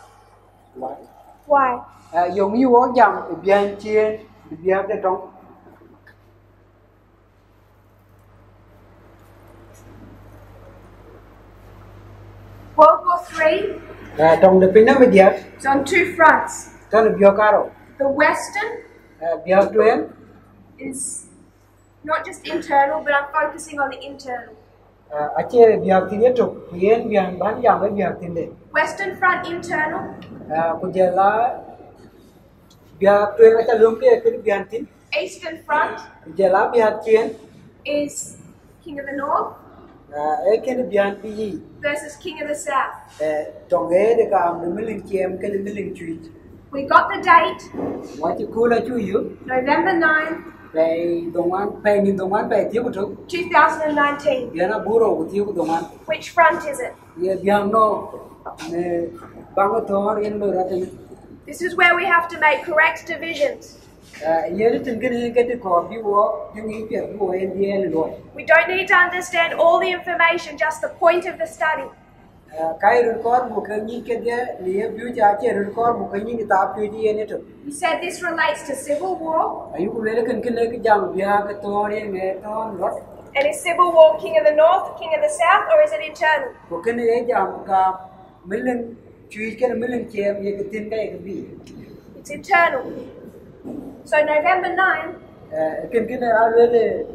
Why? yong yu wo jam bia chen bia de tong World War III tong de pinam dia is on two fronts. ton bio karo The Western bia twen is not just internal, but I'm focusing on the internal. ache bia ti ye to yen bia ban jam be bia tin de Western Front internal, ku je la bia twen ta lum ke ke bia tin Eastern Front ku je la bia chen is King of the North e ke bia pi versus King of the South. tong e de ka am de milin chem ke de milin chui We got the date, wa ti ku la chu yu November 9, pe dong an pe ni dong an pe ti ku to 2019. bia na buro ku ti ku dong an Which front is it? ye bia no ne bang to yen lo ra tin This is where we have to make correct divisions. ye de tin ke de ko bi wo ni ni pe wo en ye lo We don't need to understand all the information, just the point of the study. cái record một cái như cái đấy liệp view cha chơi record một cái như cái tập view gì này thôi. He said this relates to civil war. Ayu cũng lấy cái jam bia cái story nghe thôi rồi. And is civil war king of the north, king of the south, or is it internal? Một cái này jam cả mấy lần chui cái mấy lần chơi về cái tin cái gì. It's internal. So November 9 cái này ở đây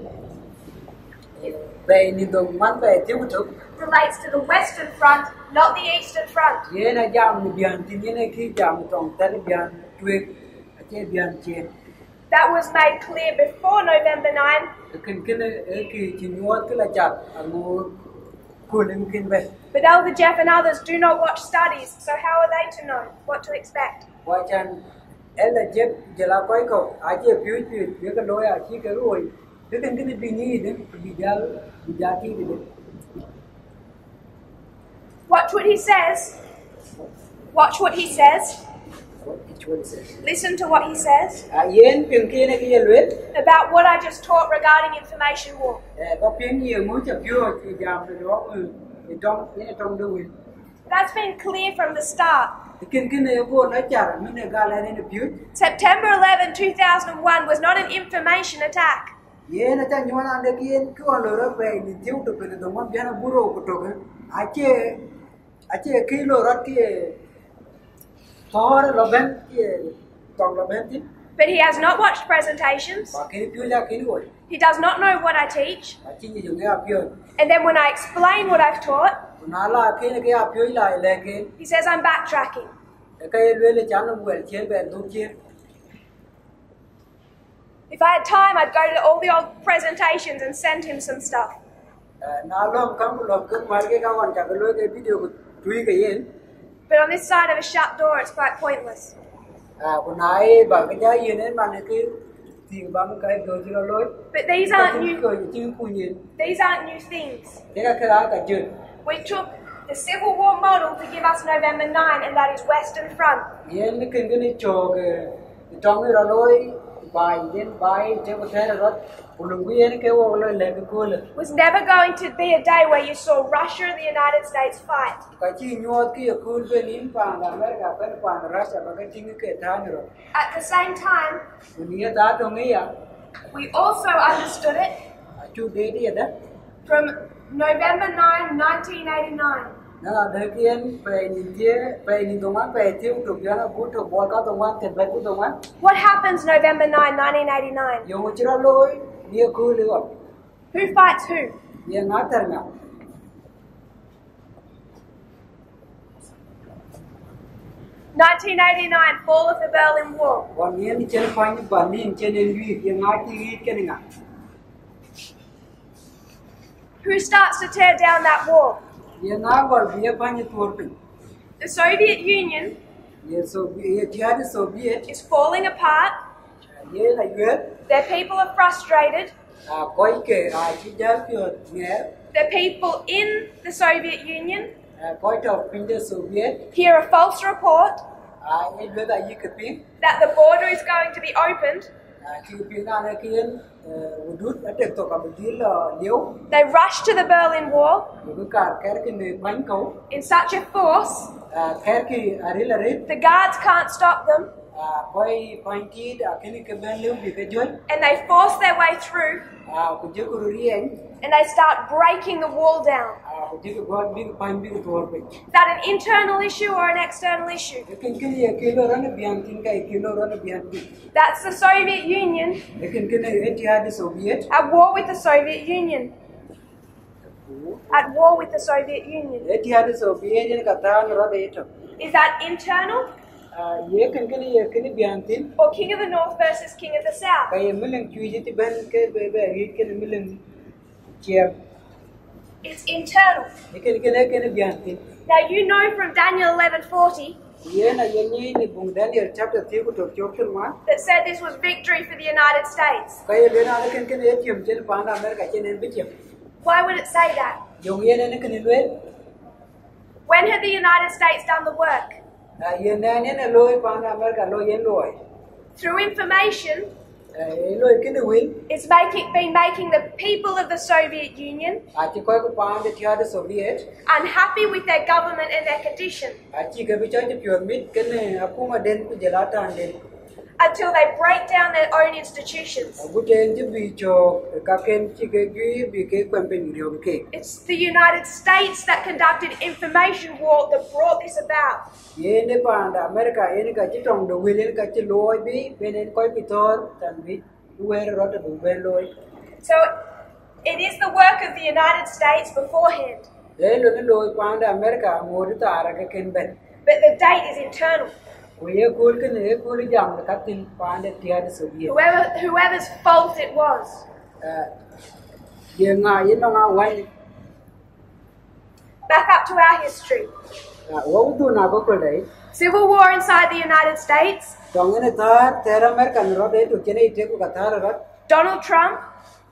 về nhìn đồng mắt về thiếu một chút. relates to the western front, not the eastern front. Ye na jam bian tin ye khi jam tong tan bian tuyệt che bian che. That was made clear before November 9. Cái này khi chỉ nhớ cái là chặt ngô kulim kin về. But Elder Jeff and others do not watch studies, so how are they to know what to expect? Qua chan Elder Jeff giờ là coi cậu ai che phiếu chuyện biết cái lối à chỉ cái rồi. Cái này bị ní đấy bị giá chi đấy. Watch what he says. Watch what he says. Listen to what he says Yen phiền kia này cái luyện. about what I just taught regarding information war. Có phiền nhiều muốn chụp phiếu thì jam cái đó trong đuôi. That's been clear from the start. Cái này cô nói chả mình là gà lên phiếu. September 11, 2001 was not an information attack. Ye na cha nyona ande kien ko loro pe ni tiu to pe to mon biana buro ko to ache kilo rat ki tor loben ki tong loben tin But he has not watched presentations. ba ki piu ja ki go He does not know what I teach. achi ni junge apyo And then when I explain what I've taught, na la ki ne ke apyo la le ke he says I'm backtracking. ka ye le cha no wel chen ben du chi If I had time, I'd go to all the old presentations and send him some stuff. na lom kam lom ke mar ke ka wan cha ke lo ke video ko tui ke yen But on this side of a shut door, it's quite pointless. ko nai ba ke ja yen en man ke ti ba mo kai go ji lo But these aren't new. ko chi pu yin These aren't new things. thế là cái đó cả chuyện We took the Civil War model to give us November 9, and that is Western Front. yên cái này cho cái trong cái đó lối bài đến bài trên một thế là rất một lần cái kêu gọi là cái cô là Was never going to be a day where you saw Russia and the United States fight. cái chi nhớ cái cô bên in bằng America bên bằng Russia và cái chính cái thằng rồi At the same time, dunia ta trong ấy à we also understood it chú đấy đi đó from November 9, 1989. nó là đời kiến về nhìn đồng về thiếu trục đó là bút trục bò có đồng ăn tiền về bút đồng ăn What happens November 9, 1989? dùng một chiếc lối đi cô luôn Who fights who? đi ngã thật nào 1989, fall of the Berlin Wall. còn nhiên trên phanh bản nhiên trên nền duy đi ngã chi cái này ngã Who starts to tear down that wall? ये ना बोल ये पानी तोड़ पे The Soviet Union ये क्या है सोवियत is falling apart. ये là ये Their people are frustrated. कोई के आज जा क्यों nghe The people in the Soviet Union कोई तो पिंडे Soviet hear a false report ये लोग आई के पिंड that the border is going to be opened. कि पिंड आने के लिए वुडूट अटैक तो कब दिल लियो They rush to the Berlin Wall लोग कार कर के ने पानी को in such a force, खैर की अरे the guards can't stop them, कोई पानी आखिरी के बैन लियो भी जो and they force their way through, कुछ जो करूँगी है and they start breaking the wall down. कुछ जो बहुत भी पानी भी तोड़ पे Is that an internal issue or an external issue? लेकिन के लिए किलो रन बयान तीन का किलो रन बयान भी That's the Soviet Union लेकिन के लिए इतिहास Soviet at war with the Soviet Union. At war with the Soviet Union. इतिहास सोवियत जिन कथा नरद एट Is that internal ये के लिए बयान तीन or King of the North versus King of the South? कई मिलन चुजी ती बन के बे हिट के मिलन चेयर It's internal. लेकिन के लिए बयान तीन Now you know from Daniel 11:40 ये ना ये नहीं बुंगदान ये चैप्टर 3 को तो चौथर मां that said this was victory for the United States. कई लेना लेकिन के लिए चम चल पाना अमेरिका चेन बिचम Why would it say that? जो ये ने के लिए When had the United States done the work? ये ने लोय पाना अमेरिका लो ये लोय Through information lôi cái điều will It's been making the people of the Soviet Union chỉ coi cái pan để theo the Soviet unhappy with their government and their condition chỉ cái bị cho chụp chuẩn mít cái này aku mà đến bây giờ là tan đến until they break down their own institutions. aku trên chứ bị cho các em chỉ cái duy bị cái quan bên điều cái It's the United States that conducted information war that brought this about. ye ne pan da America ye ne cái chỉ trong đồ will cái chỉ lôi bị bên này coi bị thôi tan bị quay rồi đó đủ bên lôi So it is the work of the United States beforehand, ye luôn lôi pan da America ngồi đó ta ra cái kênh bên but the date is internal. ye cool cái này cool jam là các tin pan để theo the Soviet Whoever's fault it was. ye ngay nó ngay quay Back up to our history. wo tu na có cái đấy Civil war inside the United States. trong cái này ta terra America nó đấy tụi cái này thế của ta rồi Donald Trump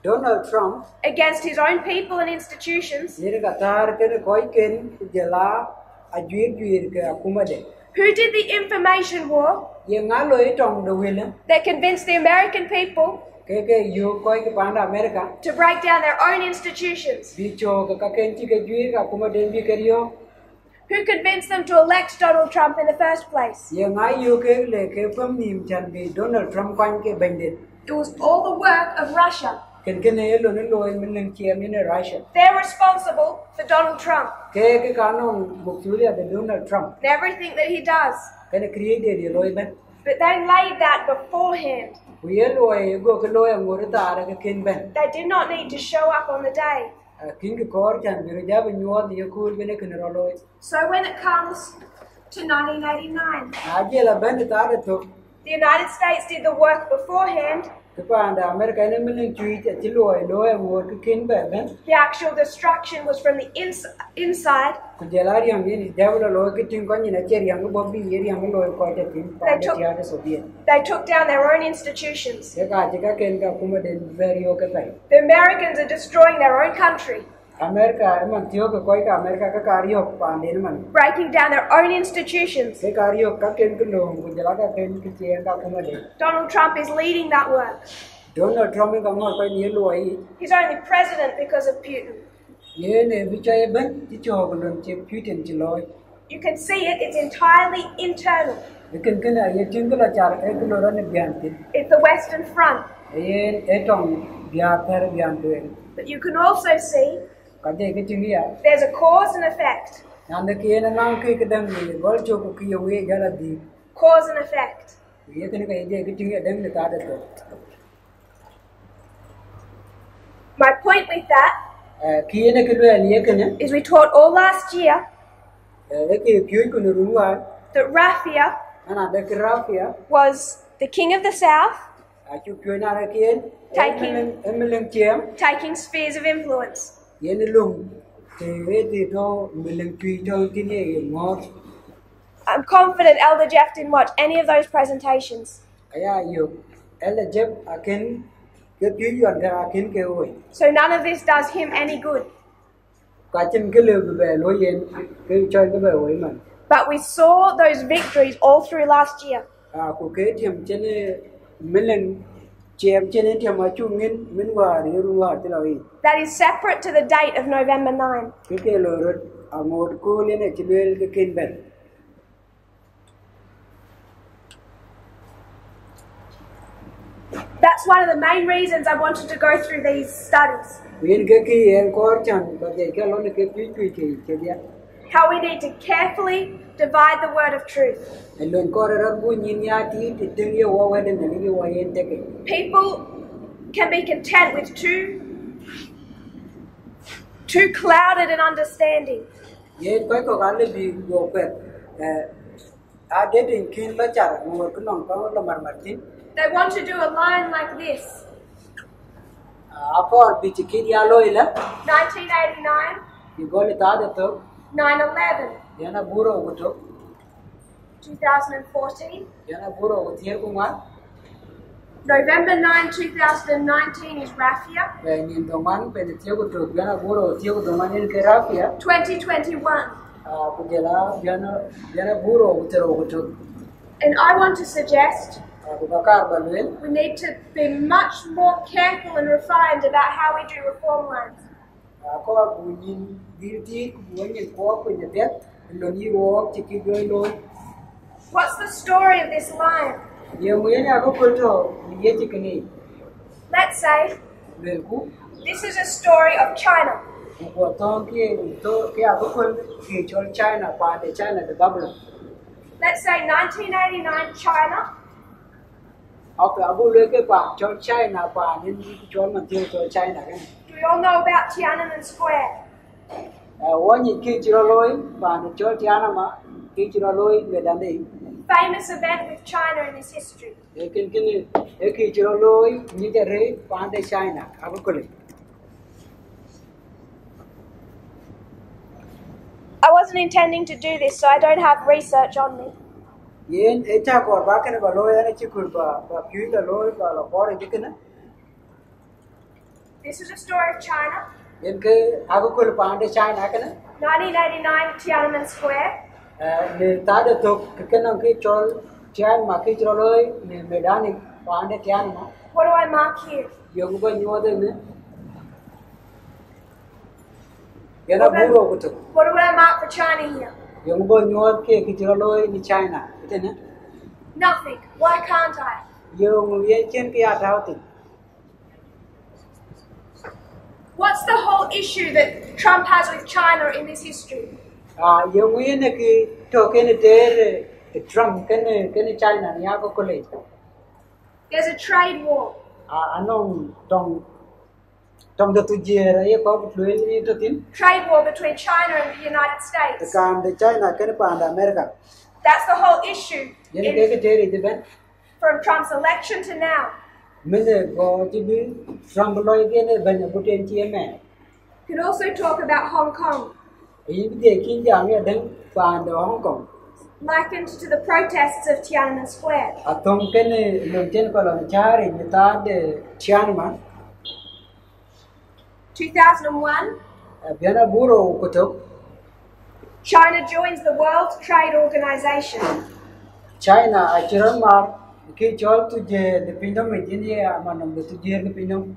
Donald Trump against his own people and institutions. ये का तार के कोई केन जला अजुए के akuma de Who did the information war ये ngalo e tong do will that convinced the American people के यो कोई के पांडा America to break down their own institutions? बीचो का केन ची के जुए का akuma de भी करियो Who convinced them to elect Donald Trump in the first place? ये ngai yo के ले के फम नीम चन भी Donald Trump कौन के बंदे It was all the work of Russia. के ने लो ने लो मिन लंग ची मिन Rasha They're responsible for Donald Trump के कानून बुक्सुलिया de Donald Trump and everything that he does. के क्रिएट दे लो बन But they laid that beforehand. ये लो गो के लो ngor ta ra के केन बन They did not need to show up on the day. King core चन भी जा बन्यो ये कूल बने कन रो So when it comes to 1989, आज ला बन तार तो the United States did the work beforehand. cái pan da America ne milen chui te ti lo ngor ke kin ba ben The actual destruction was from the inside. ku jelari am ni devil lo ke tin ko ni na cheri am bo bi yeri am lo ko te tin pa de ya de Soviet They took down their own institutions. ye ka je ka ken ka kuma de very o ke pai The Americans are destroying their own country, America man tio ke koi ka America ka karyo pan de man breaking down their own institutions. ke karyo ka ken ke lo ku jela ka ken ke che ka kuma de Donald Trump is leading that work. Donald Trump ka ngor ko ni lo ai He's only president because of Putin. ye ne bi chai ben ti cho ko lon che Putin ti lo You can see it, it's entirely internal. lekin ken ye tin ko la char e ko lo ne byan tin It's the Western Front. ye etong bya per byan de But you can also see ka de ke tin ya there's a cause and effect. nanda ke na nang ke kedang ni gol cho ko ki we gala di Cause and effect. ye ken ka ye ke tin ya dang ne ta da to My point with that ki ne ke lo ye ken is we taught all last year ke pyu ko no ruwa that Raffia ana da grafia was the king of the South, a chu pyu na ra ke emelen chem taking spheres of influence. ye ne lung ke we ti to melen tui to tin ye ngor I'm confident Elder Jeff didn't watch any of those presentations. aya yo ele jeb aken ke pyu yon ga aken ke we So none of this does him any good. ka chen ke le be lo yen ke cho ke be we man But we saw those victories all through last year. a ku ke thiam chen melen chem chen thiam a chu ngin min wa ri ru wa ti lo yi That is separate to the date of November 9. ke lo ro a mod ko le ne ti le ke ken ben That's one of the main reasons I wanted to go through these studies. yen ke ki en kor chan ba de ke lo ne ke pi ke dia How we need to carefully divide the word of truth. lon kor ra bu nyin ya ti ti tin ye wa wa de ne ye wa yen te ke People can be content with too clouded an understanding. yen ko ko ga le bi go pe a de tin kin ba char ngor ko non ko lo mar mar tin They want to do a line like this. a por bi ti ki ya lo ila 1989, ki go le ta de to 9/11, yana buro go to 2014, yana buro go tier ko ma November 9, 2019 is Raffia, be ni do man be de tier go to yana buro tier go do man ni ke rafia 2021. a ku de la yana buro go tero go to And I want to suggest Bukakar balwel. We need to be much more careful and refined about how we do reform lines. Ko bunyin dirti bunyin ko kunyetet loni wo chiki goilo. What's the story of this line? Yemuyen ako kulto ye chikini. Let's say Lelku this is a story of China. ko ke ako kul ke chol China pa de China the government. Let's say 1989 China. Okay, abu leke pa chol China pa nin chol man tiyo chol China kan. Do we all know about Tiananmen Square? Wonyi ki chiro loy pa ni chol Tiananmen ki chiro loy medande. Famous event with China in this history. Lekin kini ki chiro loy ni jare pa de China abu kule. I wasn't intending to do this, so I don't have research on me. Yen echa ko ba kan ba loy ana chikul ba pyu da loy ba lo ko re dikena. This is a story of China. Yen ke abu kul pa de China kana. 1989 Tiananmen Square. Ne ta de to kana ki chol China ma ki chiro loy ne medani pa de Tiananmen. What do I mark here? Yung ba nyo de ne. Yana buro ko to. What do I mark for China here? Yung ba nyo ke ki chiro loy ni China ite ne. Nothing. Why can't I? Yung ye chen ki ata ti. What's the whole issue that Trump has with China in this history? Yung ye ne ki to ke ne der Trump ke ne China ni ako kule. There's a trade war. Anong tong da tu je ra ye ko fluel ni to tin. Trade war between China and the United The States. kan de China ke ne pa da America. That's the whole issue Yen ke der ite ben. from Trump's election to now. Mene go ti bi Trump loy ke ne ban ko ten ti me. You can also talk about Hong Kong, Yin de kin jam ya dan pa da Hong Kong. likened to the protests of Tiananmen Square. Atong ke ne lo ten ko lo chari ni ta de Tiananmen. 2001, Biana buro ko to. China joins the World Trade Organization. China achiran mar ki chol tu je de pindom me jini amanam de tu je de pindom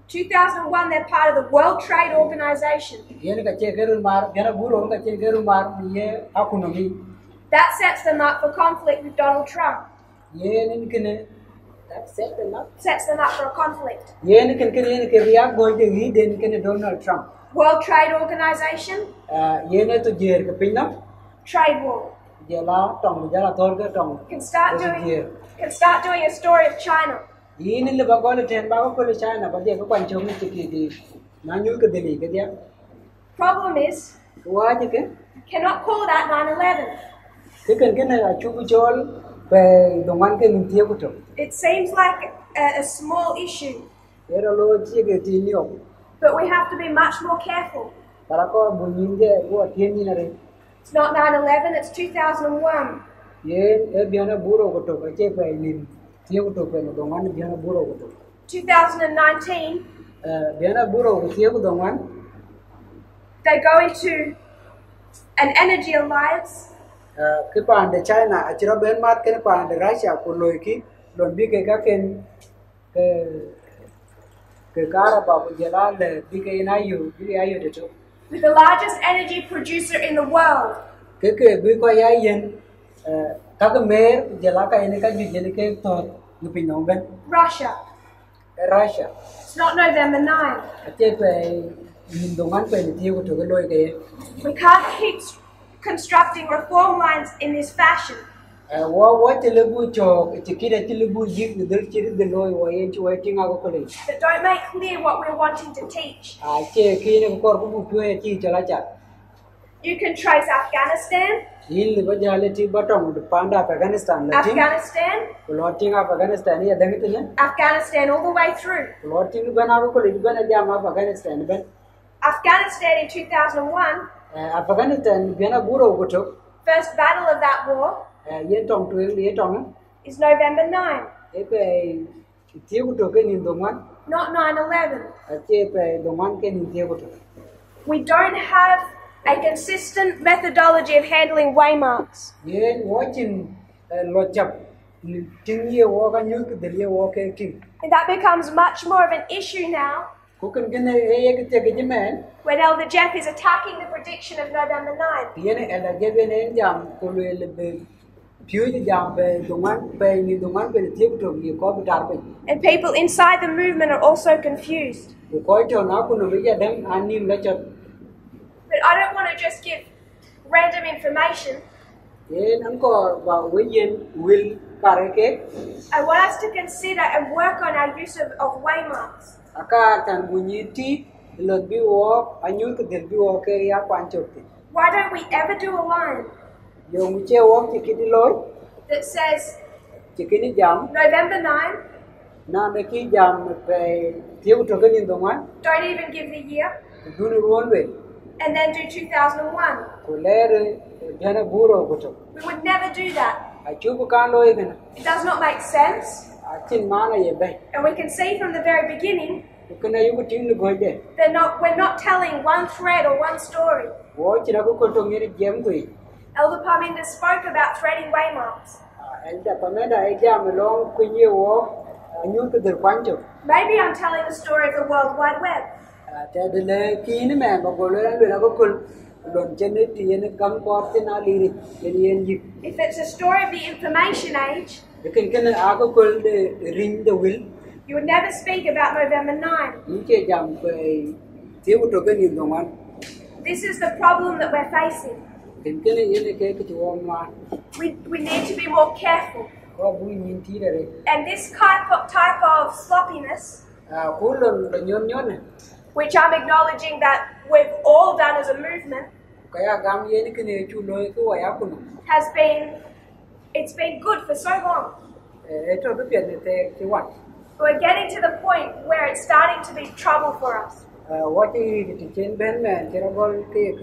2001, they're part of the World Trade Organization. yen ka che geru mar biana buro ka che geru mar ye akunomi That sets them up for conflict with Donald Trump. yen in kene that set them up Sets them up for a conflict. yen ke riya go de hi den kene Donald Trump World Trade Organization, yen tu je ke pindom trade war. jela tong jela tor ke tong Can start doing a story of China. yin le ba go le ten ba ko le China ba de ko kwan chom ni ti di na nyu ke de li ke dia Problem is, wa je ke cannot call that 9/11. ke ken a chu bu chol pe dongan ke min tie ko to It seems like a small issue, era lo chi ke ti ni o but we have to be much more careful. para ko bu nin de wo tien ni na re It's not 9/11, it's 2001. ye e biana buro ko to ka che pe ni tie ko to pe no dongan biana buro ko to 2019, biana buro ko tie ko dongan they go into an energy alliance ke pa de China a chira ben mar ke pa de Russia ko lo ki lon bi ke ka ken ke kara ba bu jela le bi ke na yu bi ya yu de to with the largest energy producer in the world. ke bi ko ya yen ka ke mer jela ka ene ka ju jele ke to ni pi no ben Russia. Russia It's not November 9. a che pe min dongan pe ni tie ko to ke lo ke We can't keep constructing reform lines in this fashion. wo te le bu cho te kire te le bu ji de chi de lo wo ye chi wo ti nga ko le That don't make clear what we're wanting to teach. a che ki ne ko ko bu pyo ye chi chala cha You can trace Afghanistan, yin le ba jale ti batong de panda Afghanistan la ti Afghanistan, lo ti nga Afghanistan ye dang ti ne Afghanistan all the way through. lo ti ba na ko le ba na ja ma Afghanistan ben Afghanistan in 2001, Afghanistan biana buro ko to first battle of that war, ye tong tu ye tong is November 9, e pe ti ko to ke ni dongan not 9/11. a che pe dongan ke ni ti ko to We don't have a consistent methodology of handling waymarks. ye watching lo chap Ting ye walk and you could the walk a king. And that becomes much more of an issue now Who can get a take a man? when Elder Jeff is attacking the prediction of November 9th. Tiene and a given end jam to be pure jam by the one paying the one by the tip to be a copy target. And people inside the movement are also confused. The court on Akunovia them and new lecture. But I don't want to just give random information. Then Uncle William will caracate. I want us to consider and work on our use of waymarks. A car and Winity, Lord be walk, and you could be walk area quantity. Why don't we ever do a line Young Che walk to Kitty Lloyd, that says Chicken jam, November 9, now the key jam by Tiu token in the one, don't even give the year, do it one way. and then do 2001? Colere Jana Buro. We would never do that. I chubu kando even. It does not make sense. I think mana ye bay. And we can see from the very beginning You can you could think to go there. we're not telling one thread or one story. Watch it up to me jam to it. Elder Parminder spoke about threading waymarks. And the Pameda I jam along when you walk, and you could the quantum. Maybe I'm telling the story of the World Wide Web. The keen man, but go and go. Don't generate the gun port in our lead. If it's a story of the information age, You can alcohol ring the will. you would never speak about November 9. You can jump a table token in the one. This is the problem that we're facing. Can kill it in the cake to one. We need to be more careful. What we mean theatre. And this type of sloppiness, Hold on the yon. which I'm acknowledging that we've all done as a movement, Kaya gam yen can you know it to Ayakuno. it's been good for so long. It will be a one. We're getting to the point where it's starting to be trouble for us. What is it? Chain Ben man, terrible cake,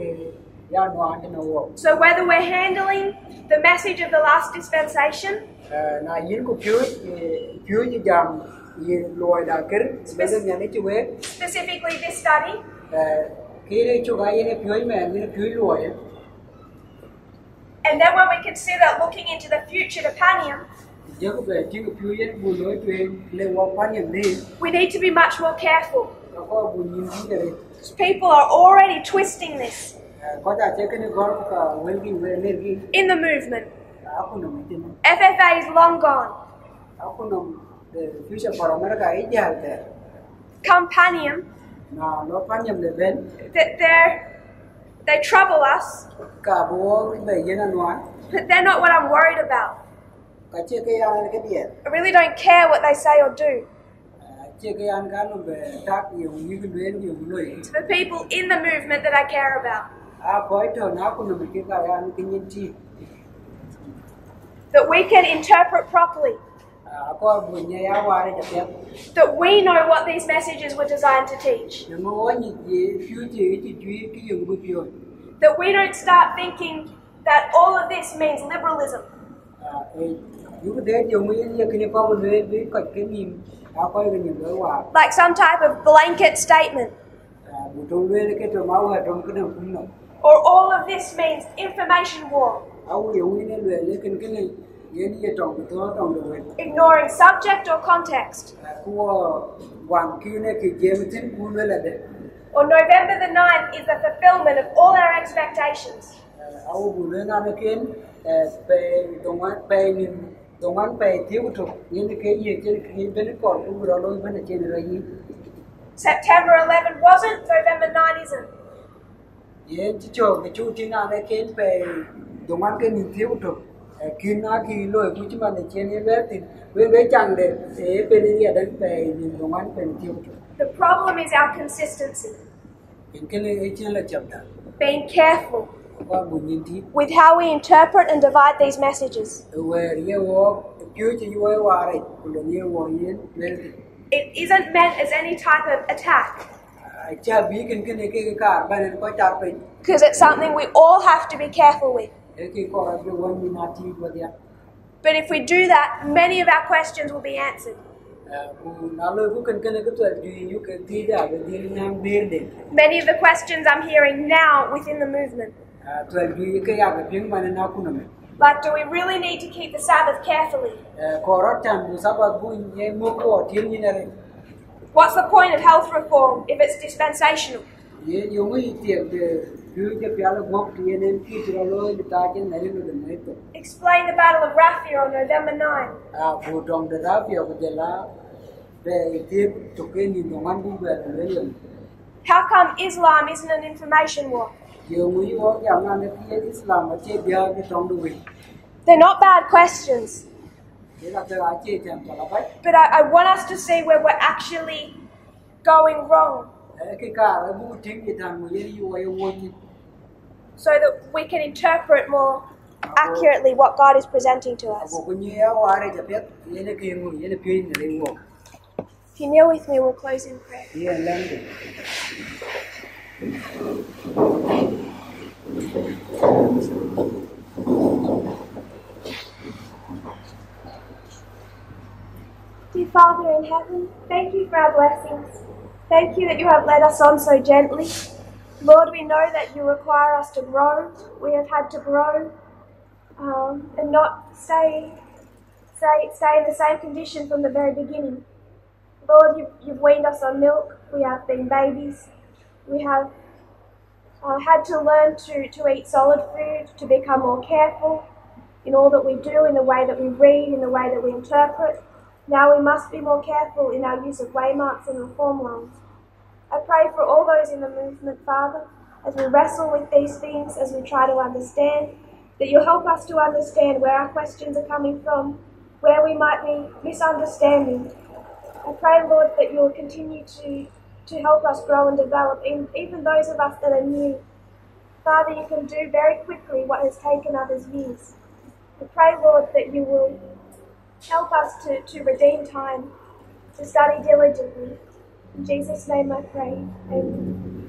Yan in a walk. So whether we're handling the message of the last dispensation, Now you could use jam, you Lloyd Acker, better than it way. specifically this study, Kiri to guy in a pure man in a pure lawyer. and then when we consider looking into the future to Panium, Jacob, you pure will know to lay walk on your name. we need to be much more careful. People People are already twisting this got a taken a golf will be well in the movement. Akunum. FFA is long gone. Akunum, the future for America is there. Come Panium, Now, no panium the ben, they trouble us, Cabo, the Yen one. but they're not what I'm worried about. Kacheka get yet. I really don't care what they say or do. Chekayan Gano, tap you can do anything. It's the people in the movement that I care about. Quite on Akunum, Kikayan tea. That we can interpret properly. That we know what these messages were designed to teach. That we don't start thinking that all of this means liberalism. Like some type of blanket statement. Or all of this means information war. Ignoring subject or context. Or November the 9th is the fulfillment of all our expectations. September 11 wasn't, November 9 isn't. The problem is our consistency. Being careful with how we interpret and divide these messages. It isn't meant as any type of attack. Because it's something we all have to be careful with. But if we do that, many of our questions will be answered. Many of the questions I'm hearing now within the movement. Like, do we really need to keep the Sabbath carefully? Korot chan bu sabat bu ye mu ko tin ni nare. What's the point of health reform if it's dispensational? Ye yo mu tiek de du je pyal gok ye nen ki tro lo ta chen nare no de to. Explain the Battle of Raphia on November 9. Bu dong de da pyo ko de la be ti to ke ni no man bu be le. How come Islam isn't an information war? Yo mu yo ya na ne ki Islam ma che bia ke tong du wi. They're not bad questions, Ye la ta che chan ta la bai. but I want us to see where we're actually going wrong Ke ka bu ting ki tan mu ye yu wa yo wo ni. so that we can interpret more accurately what God is presenting to us. Ko ko ni ya wa re ja pet ye ne ke mu ye ne pi ni re wo. If you kneel with me, we'll close in prayer. Ye Lambert. Dear Father in heaven, thank you for our blessings. Thank you that you have led us on so gently. Lord, we know that you require us to grow. We have had to grow and not stay in the same condition from the very beginning. Lord, you've weaned us on milk. We have been babies. We have had to learn to eat solid food, to become more careful in all that we do, in the way that we read, in the way that we interpret. Now we must be more careful in our use of waymarks and reform lines. I pray for all those in the movement, Father, as we wrestle with these things, as we try to understand, that you'll help us to understand where our questions are coming from, where we might be misunderstanding. I pray, Lord, that you'll continue to help us grow and develop, even those of us that are new. Father, you can do very quickly what has taken others years. I pray, Lord, that you will help us to redeem time, to study diligently. In Jesus' name I pray. Amen.